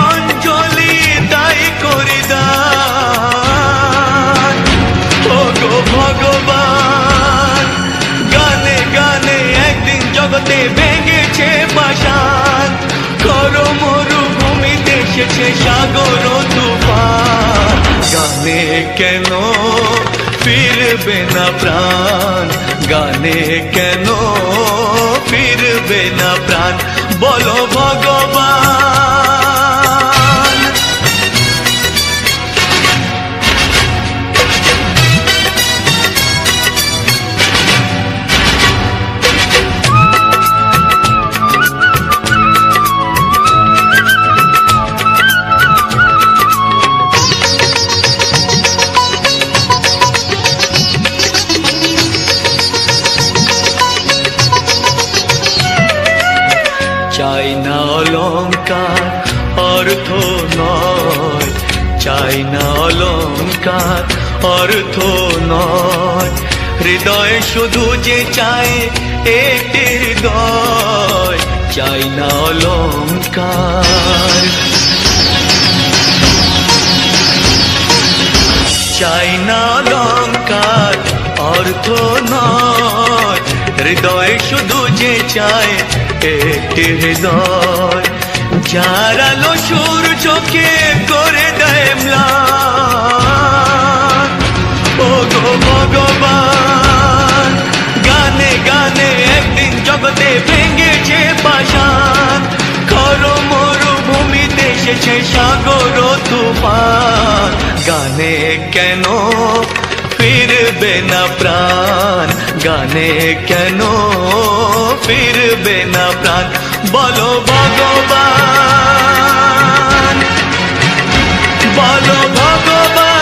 অঞ্জলি তাই করে দান ও গো ভগবান। গানে গানে একদিন জগতে ভেঙেছে পাষাণ, খর মরুভূমিতে এসেছে সাগর তুফান। গানে কেন ফিরবে না প্রাণ? গানে কেন ফিরবে না প্রাণ? বলো ভগবান। চাই না অলংকার অর্থ নয়, চাই না অলংকার অর্থ নয়, হৃদয় শুধু যে চায় একটি হৃদয়, চাই না অলংকার। চাই না অলংকার অর্থ নয়, হৃদয় শুধু যে চায় একটি হৃদয়, যার আলো সূর্যকে করে দেয় ম্লান। ও গো ভগবান, গানে গানে একদিন জগতে ভেঙেছে পাষাণ, খর মরুভূমিতে এসেছে সাগর তুফান, গানে কেন ফিরবে না প্রাণ, গানে কেন ফিরবে না প্রাণ, বলো ভগবান, বলো ভগবান,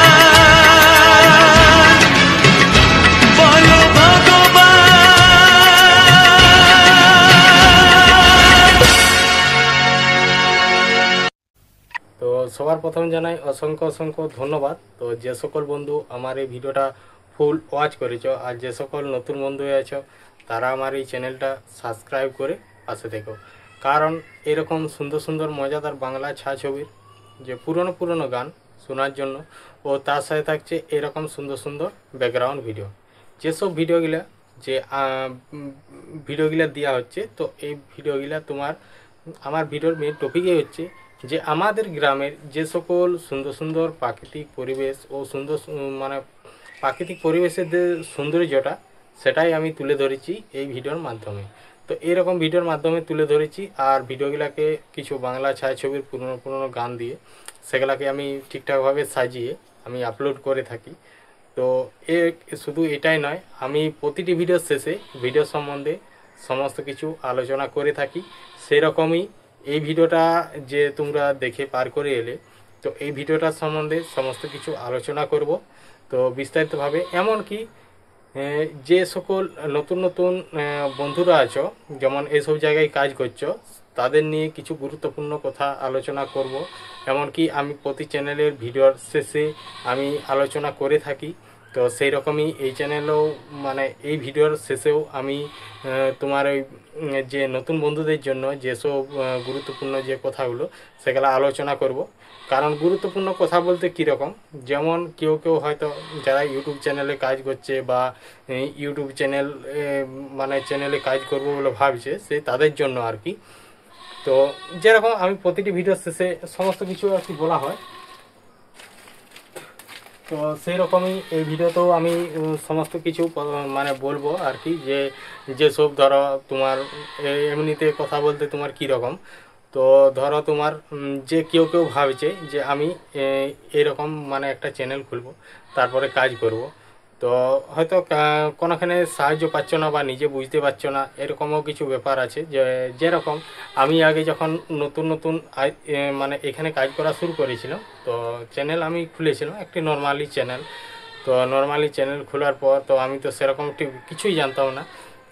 বলো ভগবান। তো সবার প্রথম জানাই অসংখ্য অসংখ্য ধন্যবাদ। তো যে সকল বন্ধু আমার এই ভিডিওটা ফুল ওয়াচ করেছো, আর যে সকল নতুন বন্ধু আছো তারা আমার এই চ্যানেলটা সাবস্ক্রাইব করে পাশে থেকো, কারণ এরকম সুন্দর সুন্দর মজাদার বাংলা ছায়াছবির যে পুরনো পুরনো গান শোনার জন্য, ও তার সাথে থাকছে এরকম সুন্দর সুন্দর ব্যাকগ্রাউন্ড ভিডিও। যেসব ভিডিওগুলা যে ভিডিওগুলা দেওয়া হচ্ছে, তো এই ভিডিওগুলা আমার ভিডিওর মেন টপিকই হচ্ছে যে আমাদের গ্রামের যে সকল সুন্দর সুন্দর প্রাকৃতিক পরিবেশ ও সুন্দর মানে প্রাকৃতিক পরিবেশের যে সৌন্দর্যটা, সেটাই আমি তুলে ধরেছি এই ভিডিওর মাধ্যমে। তো এরকম ভিডিওর মাধ্যমে তুলে ধরেছি, আর ভিডিওগুলোকে কিছু বাংলা ছায়াছবির পুরনো পুরনো গান দিয়ে সেগুলোকে আমি ঠিকঠাকভাবে সাজিয়ে আমি আপলোড করে থাকি। তো শুধু এটাই নয়, আমি প্রতিটি ভিডিওর শেষে ভিডিও সম্বন্ধে সমস্ত কিছু আলোচনা করে থাকি। সেরকমই এই ভিডিওটা যে তোমরা দেখে পার করে এলে, তো এই ভিডিওটার সম্বন্ধে সমস্ত কিছু আলোচনা করব। তো বিস্তারিতভাবে, এমনকি যে সকল নতুন নতুন বন্ধুরা আছো, যেমন এইসব জায়গায় কাজ করছো, তাদের নিয়ে কিছু গুরুত্বপূর্ণ কথা আলোচনা করব। এমনকি আমি প্রতি চ্যানেলের ভিডিওর শেষে আমি আলোচনা করে থাকি। তো সেই রকমই এই চ্যানেলেও মানে এই ভিডিওর শেষেও আমি তোমার ওই যে নতুন বন্ধুদের জন্য যেসব গুরুত্বপূর্ণ যে কথাগুলো সেগুলো আলোচনা করব। কারণ গুরুত্বপূর্ণ কথা বলতে কীরকম, যেমন কেউ কেউ হয়তো যারা ইউটিউব চ্যানেলে কাজ করছে বা ইউটিউব চ্যানেল মানে চ্যানেলে কাজ করবো বলে ভাবছে, সে তাদের জন্য আর কি। তো যেরকম আমি প্রতিটি ভিডিওর শেষে সমস্ত কিছু আর কি বলা হয়, তো সেই রকমই এই ভিডিওতেও আমি সমস্ত কিছু মানে বলবো আর কি, যেসব ধরো তোমার এমনিতে কথা বলতে তোমার কী রকম। তো ধরো তোমার যে কেউ কেউ ভাবছে যে আমি এরকম মানে একটা চ্যানেল খুলবো, তারপরে কাজ করব। তো হয়তো কোনোখানে সাহায্য পাচ্ছ না বা নিজে বুঝতে পারছো না, এরকমও কিছু ব্যাপার আছে। যেরকম আমি আগে যখন নতুন নতুন মানে এখানে কাজ করা শুরু করেছিলাম, তো চ্যানেল আমি খুলেছিলাম একটি নর্মালি চ্যানেল। তো নর্মালি চ্যানেল খোলার পর তো আমি তো সেরকম কিছুই জানতাম না।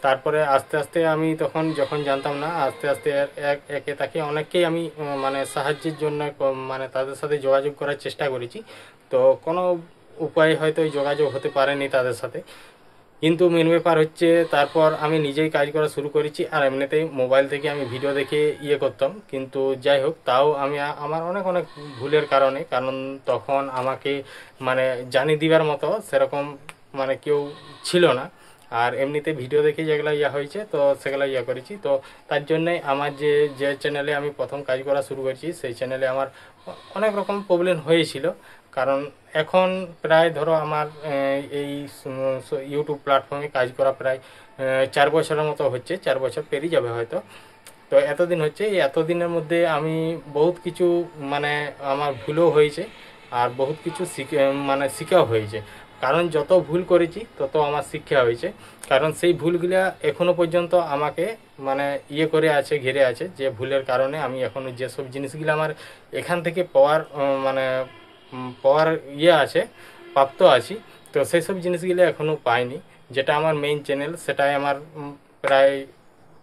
তারপরে আস্তে আস্তে আমি যখন জানতাম না, আস্তে আস্তে একে তাকে অনেককেই আমি মানে সাহায্যের জন্য মানে তাদের সাথে যোগাযোগ করার চেষ্টা করেছি। তো কোনো উপায় হয়তো যোগাযোগ হতে পারেনি তাদের সাথে, কিন্তু মেন ব্যাপার হচ্ছে তারপর আমি নিজেই কাজ করা শুরু করেছি। আর এমনিতেই মোবাইল থেকে আমি ভিডিও দেখে করতাম, কিন্তু যাই হোক, তাও আমি আমার অনেক অনেক ভুলের কারণে, কারণ তখন আমাকে মানে জানিয়ে দিবার মতো সেরকম মানে কেউ ছিল না। আর এমনিতে ভিডিও দেখে যেগুলো হয়েছে, তো সেগুলো করেছি। তো তার জন্যে আমার যে চ্যানেলে আমি প্রথম কাজ করা শুরু করেছি, সেই চ্যানেলে আমার অনেক রকম প্রবলেম হয়েছিল। কারণ এখন প্রায় ধরো আমার এই ইউটিউব প্ল্যাটফর্মে কাজ করা প্রায় 4 বছরের মতো হচ্ছে, 4 বছর পেরিয়ে যাবে হয়তো। তো এতদিন হচ্ছে, এই এতদিনের মধ্যে আমি বহুত কিছু মানে আমার ভুলও হয়েছে, আর বহুত কিছু শিখাও হয়েছে। কারণ যত ভুল করেছি তত আমার শিক্ষা হয়েছে। কারণ সেই ভুলগুলা এখনো পর্যন্ত আমাকে মানে করে আছে, ঘিরে আছে, যে ভুলের কারণে আমি এখনো যেসব জিনিসগুলো আমার এখান থেকে পাওয়ার আছে, প্রাপ্ত আছি, তো সেই সব জিনিসগুলো এখনও পাইনি। যেটা আমার মেইন চ্যানেল, সেটাই আমার প্রায়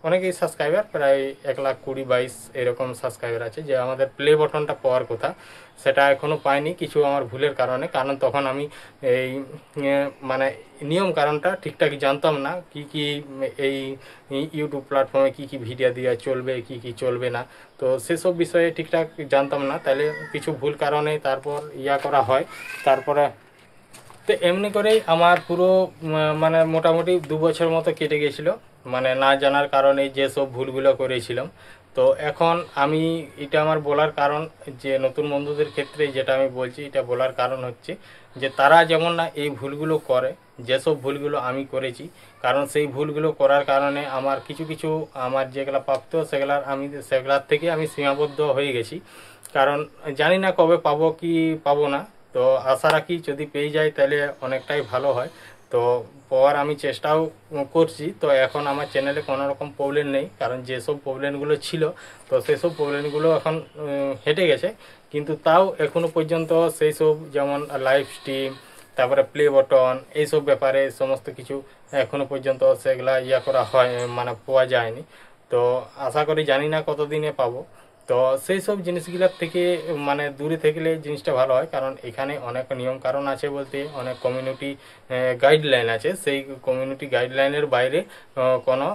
অনেকেই সাবস্ক্রাইবার, প্রায় 1,20,22 এরকম সাবস্ক্রাইবার আছে। যে আমাদের প্লে বাটনটা পাওয়ার কথা সেটা এখনও পাইনি কিছু আমার ভুলের কারণে, কারণ তখন আমি এই মানে নিয়ম কারণটা ঠিকঠাক জানতাম না, কি কি এই ইউটিউব প্ল্যাটফর্মে কি কি ভিডিও দেওয়া চলবে, কি কি চলবে না। তো সেসব বিষয়ে ঠিকঠাক জানতাম না, তাহলে কিছু ভুল কারণে তারপর করা হয়। তারপরে তো এমনি করেই আমার পুরো মানে মোটামুটি 2 বছর মতো কেটে গেছিলো, মানে না জানার কারণে যেসব ভুলগুলো করেছিলাম। তো এখন আমি এটা আমার বলার কারণ যে নতুন বন্ধুদের ক্ষেত্রে যেটা আমি বলছি, এটা বলার কারণ হচ্ছে যে তারা যেমন না এই ভুলগুলো করে, যেসব ভুলগুলো আমি করেছি, কারণ সেই ভুলগুলো করার কারণে আমার কিছু কিছু আমার যেগুলো প্রাপ্ত সেগুলার থেকে আমি সীমাবদ্ধ হয়ে গেছি। কারণ জানি না কবে পাবো কি পাবো না, তো আশা রাখি যদি পেয়ে যাই তাহলে অনেকটাই ভালো হয়। তো পাওয়ার আমি চেষ্টাও করছি। তো এখন আমার চ্যানেলে কোনো রকম প্রবলেম নেই, কারণ যেসব প্রবলেমগুলো ছিল তো সেসব প্রবলেমগুলো এখন হেঁটে গেছে। কিন্তু তাও এখনও পর্যন্ত সেই সব যেমন লাইভ স্ট্রিম, তারপরে প্লে বটন, এইসব ব্যাপারে সমস্ত কিছু এখনও পর্যন্ত সেগুলা করা হয় মানে পাওয়া যায়নি। তো আশা করি জানি না কতদিনে পাবো। তো সেই সব জিনিসগুলোর থেকে মানে দূরে থাকলে জিনিসটা ভালো হয়, কারণ এখানে অনেক নিয়ম কারণ আছে, বলতে অনেক কমিউনিটি গাইডলাইন আছে। সেই কমিউনিটি গাইডলাইনের বাইরে কোনো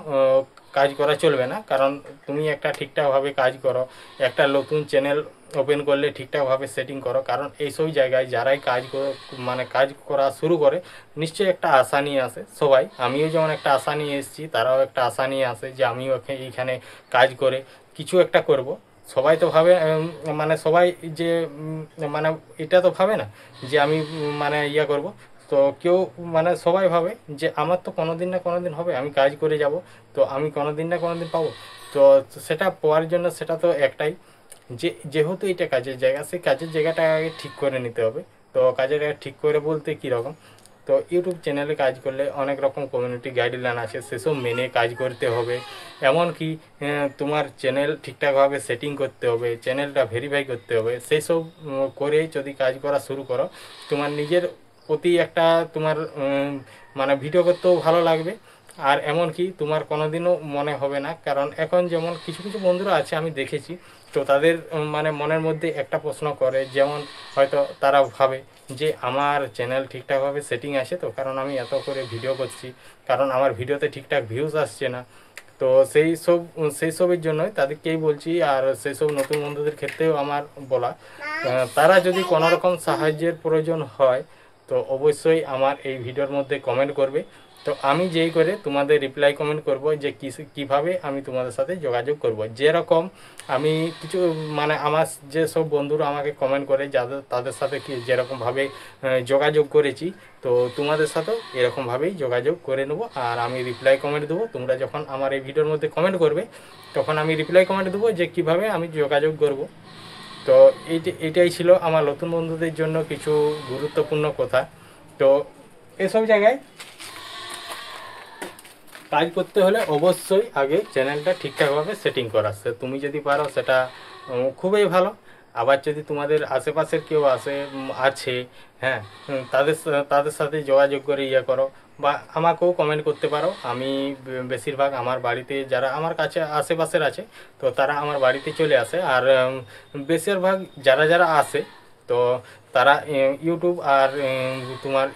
কাজ করা চলবে না। কারণ তুমি একটা ঠিকঠাকভাবে কাজ করো, একটা নতুন চ্যানেল ওপেন করলে ঠিকঠাকভাবে সেটিং করো, কারণ এইসব জায়গায় যারাই কাজ করা শুরু করে নিশ্চয়ই একটা আশা নিয়ে আসে সবাই। আমিও যেমন একটা আশা নিয়ে এসেছি, তারাও একটা আশা নিয়ে আসে যে আমিও এইখানে কাজ করে কিছু একটা করব। সবাই তো ভাবে মানে সবাই যে মানে এটা তো ভাবে না যে আমি মানে করব। তো কেউ মানে সবাই ভাবে যে আমার তো কোনোদিন না কোনোদিন হবে, আমি কাজ করে যাব, তো আমি কোনোদিন না কোনোদিন পাবো। তো সেটা পাওয়ার জন্য সেটা তো একটাই, যেহেতু এটা কাজের জায়গা, সেই কাজের জায়গাটা আগে ঠিক করে নিতে হবে। তো কাজের জায়গা ঠিক করে বলতে কীরকম, তো ইউটিউব চ্যানেলে কাজ করলে অনেক রকম কমিউনিটি গাইডলাইন আছে, সেসব মেনে কাজ করতে হবে। এমনকি তোমার চ্যানেল ঠিকঠাকভাবে সেটিং করতে হবে, চ্যানেলটা ভেরিফাই করতে হবে। সেই সব করে যদি কাজ করা শুরু করো, তোমার নিজের প্রতি একটা তোমার মানে ভিডিও করতেও ভালো লাগবে। আর এমনকি তোমার কোনোদিনও মনে হবে না, কারণ এখন যেমন কিছু কিছু বন্ধুরা আছে আমি দেখেছি, তো তাদের মানে মনের মধ্যে একটা প্রশ্ন করে, যেমন হয়তো তারা ভাবে যে আমার চ্যানেল ঠিকঠাকভাবে সেটিং আছে তো, কারণ আমি এত করে ভিডিও করছি, কারণ আমার ভিডিওতে ঠিকঠাক ভিউজ আসছে না। তো সেই সবের জন্যই তাদেরকেই বলছি, আর সেই সব নতুন বন্ধুদের ক্ষেত্রেও আমার বলা, তারা যদি কোনো রকম সাহায্যের প্রয়োজন হয় তো অবশ্যই আমার এই ভিডিওর মধ্যে কমেন্ট করবে। তো আমি যেই করে তোমাদের রিপ্লাই কমেন্ট করব যে কিভাবে আমি তোমাদের সাথে যোগাযোগ করব। যেরকম আমি কিছু মানে আমার যেসব বন্ধুরা আমাকে কমেন্ট করে তাদের সাথে যেরকমভাবে যোগাযোগ করেছি, তো তোমাদের সাথেও এরকমভাবেই যোগাযোগ করে নেব। আর আমি রিপ্লাই কমেন্ট দেবো, তোমরা যখন আমার এই ভিডিওর মধ্যে কমেন্ট করবে তখন আমি রিপ্লাই কমেন্ট দেবো যে কিভাবে আমি যোগাযোগ করব। তো এটাই ছিল আমার নতুন বন্ধুদের জন্য কিছু গুরুত্বপূর্ণ কথা। তো এসব জায়গায় কাজ করতে হলে অবশ্যই আগে চ্যানেলটা ঠিকঠাকভাবে সেটিং করা, তুমি যদি পারো সেটা খুবই ভালো। আবার যদি তোমাদের আশেপাশের কেউ আছে হ্যাঁ, তাদের সাথে যোগাযোগ করে করো, বা আমাকেও কমেন্ট করতে পারো। আমি বেশিরভাগ আমার বাড়িতে যারা আমার কাছে আশেপাশের আছে তো তারা আমার বাড়িতে চলে আসে। আর বেশিরভাগ যারা যারা আসে তো তারা ইউটিউব আর তোমার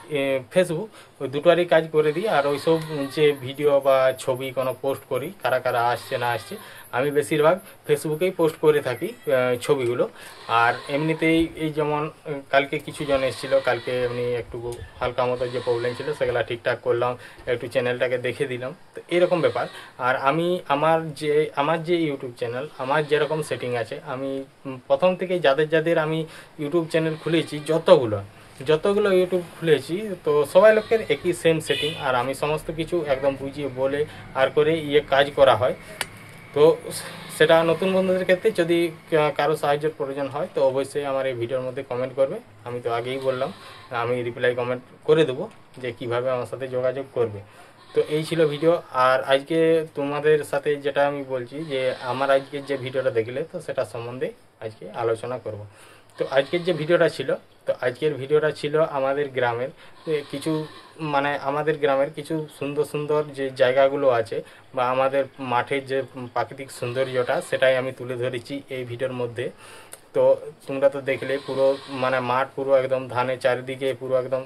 ফেসবুক ওই দুটোরই কাজ করে দিই। আর ওইসব যে ভিডিও বা ছবি কোনো পোস্ট করি, কারা কারা আসছে না আসছে, আমি বেশিরভাগ ফেসবুকেই পোস্ট করে থাকি ছবিগুলো। আর এমনিতেই এই যেমন কালকে কিছু জন এসেছিল, কালকে এমনি একটু হালকা মতো যে প্রবলেম ছিল সেগুলো ঠিকঠাক করলাম, একটু চ্যানেলটাকে দেখে দিলাম, তো এরকম ব্যাপার। আর আমি আমার যে ইউটিউব চ্যানেল আমার যেরকম সেটিং আছে, আমি প্রথম থেকে যাদের আমি ইউটিউব চ্যানেল খুলেছি যতগুলো ইউটিউব খুলেছি তো সবাই লোকের একই সেম সেটিং। আর আমি সমস্ত কিছু একদম বুঝিয়ে বলে আর করে কাজ করা হয়। তো সেটা নতুন বন্ধুদের ক্ষেত্রে যদি কারো সাহায্যের প্রয়োজন হয় তো অবশ্যই আমার এই ভিডিওর মধ্যে কমেন্ট করবে। আমি তো আগেই বললাম আমি রিপ্লাই কমেন্ট করে দেবো যে কিভাবে আমার সাথে যোগাযোগ করবে। তো এই ছিল ভিডিও। আর আজকে তোমাদের সাথে যেটা আমি বলছি যে আমার আজকে যে ভিডিওটা দেখলে তো সেটা সম্বন্ধে আজকে আলোচনা করব। তো আজকের যে ভিডিওটা ছিল, তো আজকের ভিডিওটা ছিল আমাদের গ্রামের কিছু মানে আমাদের গ্রামের কিছু সুন্দর সুন্দর যে জায়গাগুলো আছে বা আমাদের মাঠের যে প্রাকৃতিক সৌন্দর্যটা সেটাই আমি তুলে ধরেছি এই ভিডিওর মধ্যে। তো তোমরা তো দেখলে পুরো মানে মাঠ পুরো একদম ধানের চারিদিকে পুরো একদম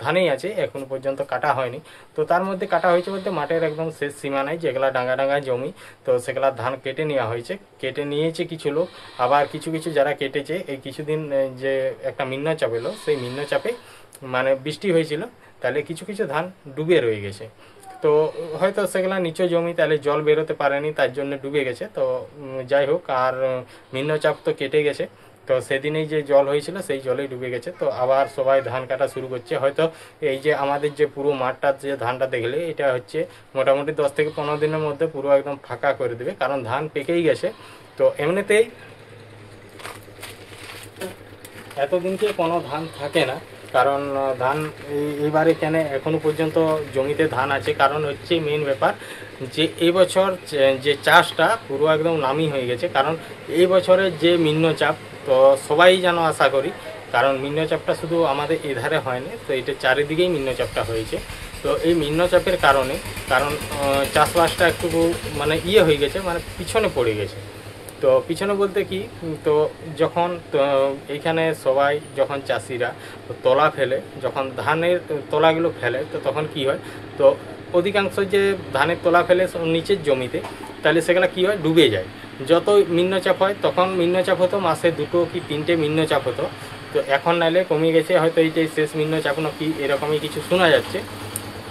ধানেই আছে, এখন পর্যন্ত কাটা হয়নি। তো তার মধ্যে কাটা হয়েছে বলতে মাঠের একদম শেষ সীমানায় যেগুলা ডাঙ্গা ডাঙ্গা জমি, তো সেগুলা ধান কেটে নেওয়া হয়েছে, কেটে নিয়েছে কিছু লোক। আবার কিছু কিছু যারা কেটেছে এই কিছুদিন যে একটা নিম্নচাপ এলো, সেই নিম্নচাপে মানে বৃষ্টি হয়েছিল, তাহলে কিছু কিছু ধান ডুবে রয়ে গেছে। তো হয়তো সেগুলা নিচু জমি, তাহলে জল বেরোতে পারেনি, তার জন্য ডুবে গেছে। তো যাই হোক, আর নিম্নচাপ তো কেটে গেছে, তো সেদিনেই যে জল হয়েছিল সেই জলেই ডুবে গেছে। তো আবার সবাই ধান কাটা শুরু করছে। হয়তো এই যে আমাদের যে পুরো মাঠটা যে ধানটা দেখলে, এটা হচ্ছে মোটামুটি 10 থেকে 15 দিনের মধ্যে পুরো একদম ফাঁকা করে দেবে, কারণ ধান পেকেই গেছে। তো এমনিতেই এতদিনকে কোনো ধান থাকে না, কারণ ধান এইবারে কেন এখনো পর্যন্ত জমিতে ধান আছে, কারণ হচ্ছে মেন ব্যাপার যে এই বছর যে চাষটা পুরো একদম নামি হয়ে গেছে। কারণ এই বছরের যে নিম্নচাপ, তো সবাই যেন আশা করি, কারণ নিম্নচাপটা শুধু আমাদের এধারে হয়নি, তো এটা চারিদিকেই নিম্নচাপটা হয়েছে। তো এই নিম্নচাপের কারণে চাষবাসটা একটু মানে হয়ে গেছে, মানে পিছনে পড়ে গেছে। তো পিছনে বলতে কি, তো যখন এইখানে সবাই যখন চাষিরা তলা ফেলে, যখন ধানের তলাগুলো ফেলে, তো তখন কি হয়, তো অধিকাংশ যে ধানের তলা ফেলে নিচের জমিতে, তাহলে সেগুলো কি হয়, ডুবে যায়। যত নিম্নচাপ হয়, তখন নিম্নচাপ হতো মাসে 2 কি 3টে নিম্নচাপ হতো। তো এখন নাইলে কমে গেছে, হয়তো এইটাই শেষ নিম্নচাপ কি এরকমই কিছু শোনা যাচ্ছে।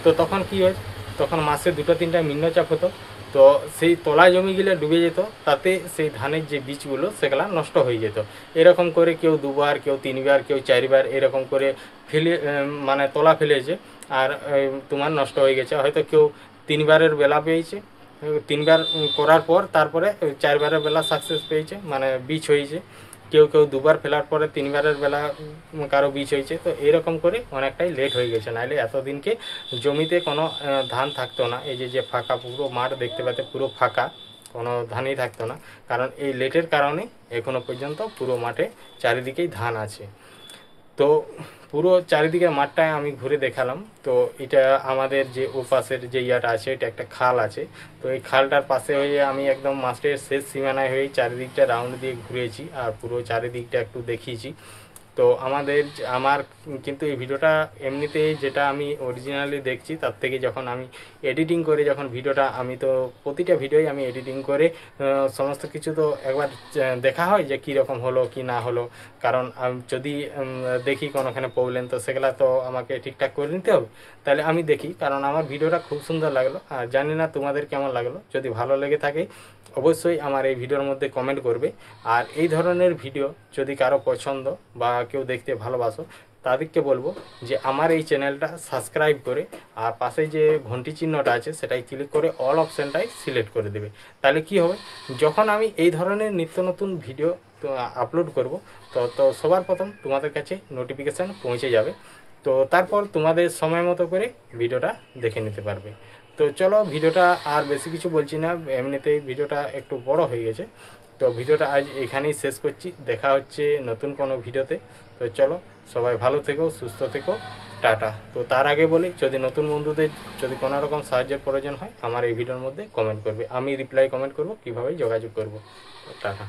তো তখন কি হয়, তখন মাসে 2-3টা নিম্নচাপ হতো, তো সেই তলা জমিগুলো ডুবে যেত, তাতে সেই ধানের যে বীজগুলো সেগুলো নষ্ট হয়ে যেত। এরকম করে কেউ 2বার, কেউ 3বার, কেউ 4বার এরকম করে ফেলে মানে তলা ফেলেছে, আর তোমার নষ্ট হয়ে গেছে। হয়তো কেউ 3বারের বেলা পেয়েছে, 3বার করার পর তারপরে 4বারের বেলা সাকসেস পেয়েছে, মানে বীজ হয়েছে। কেউ কেউ 2বার ফেলার পরে 3বারের বেলা কারো বীজ হয়েছে। তো এরকম করে অনেকটাই লেট হয়ে গেছে, নাহলে এতদিনকে জমিতে কোনো ধান থাকতো না। এই যে ফাঁকা পুরো মাঠ দেখতে পাতে, পুরো ফাঁকা, কোনো ধানই থাকতো না, কারণ এই লেটের কারণে এখনো পর্যন্ত পুরো মাঠে চারিদিকেই ধান আছে। তো পুরো চারিদিকে মাঠটায় আমি ঘুরে দেখালাম। তো এটা আমাদের যে ওপাশের যে ইয়াটা আছে, এটা একটা খাল আছে। তো এই খালটার পাশে হয়ে আমি একদম মাঠের শেষ সীমানায় হয়ে চারিদিকটা রাউন্ড দিয়ে ঘুরেছি, আর পুরো চারিদিকটা একটু দেখিয়েছি। তো আমার কিন্তু এই ভিডিওটা এমনিতেই যেটা আমি অরিজিনালি দেখছি, তার থেকে যখন আমি এডিটিং করে যখন ভিডিওটা, আমি তো প্রতিটা ভিডিওই আমি এডিটিং করে সমস্ত কিছু তো একবার দেখা হয় যে কীরকম হলো কি না হলো। কারণ যদি দেখি কোনোখানে প্রবলেম, তো সেগুলো তো আমাকে ঠিকঠাক করে নিতে হবে। তাহলে আমি দেখি, কারণ আমার ভিডিওটা খুব সুন্দর লাগলো, আর জানি না তোমাদের কেমন লাগলো। যদি ভালো লেগে থাকে অবশ্যই আমার এই ভিডিওর মধ্যে কমেন্ট করবে। আর এই ধরনের ভিডিও যদি কারো পছন্দ বা কেউ দেখতে ভালোবাসো, তাদেরকে বলবো যে আমার এই চ্যানেলটা সাবস্ক্রাইব করে আর পাশে যে ঘন্টি চিহ্নটা আছে সেটাই ক্লিক করে অল অপশানটাই সিলেক্ট করে দেবে। তাহলে কি হবে, যখন আমি এই ধরনের নিত্য নতুন ভিডিও আপলোড করব, তো সবার প্রথম তোমাদের কাছে নোটিফিকেশান পৌঁছে যাবে। তো তারপর তোমাদের সময় মতো করে ভিডিওটা দেখে নিতে পারবে। তো চলো, ভিডিওটা আর বেশি কিছু বলছি না, এমনিতেই ভিডিওটা একটু বড় হয়ে গেছে। তো ভিডিওটা আজ এখানেই শেষ করছি, দেখা হচ্ছে নতুন কোনো ভিডিওতে। তো চলো, সবাই ভালো থেকো, সুস্থ থেকো, টাটা। তো তার আগে বলি, যদি নতুন বন্ধুদের যদি কোনো রকম সাহায্যের প্রয়োজন হয়, আমার এই ভিডিওর মধ্যে কমেন্ট করবে, আমি রিপ্লাই কমেন্ট করব, কীভাবে যোগাযোগ করব। টাটা।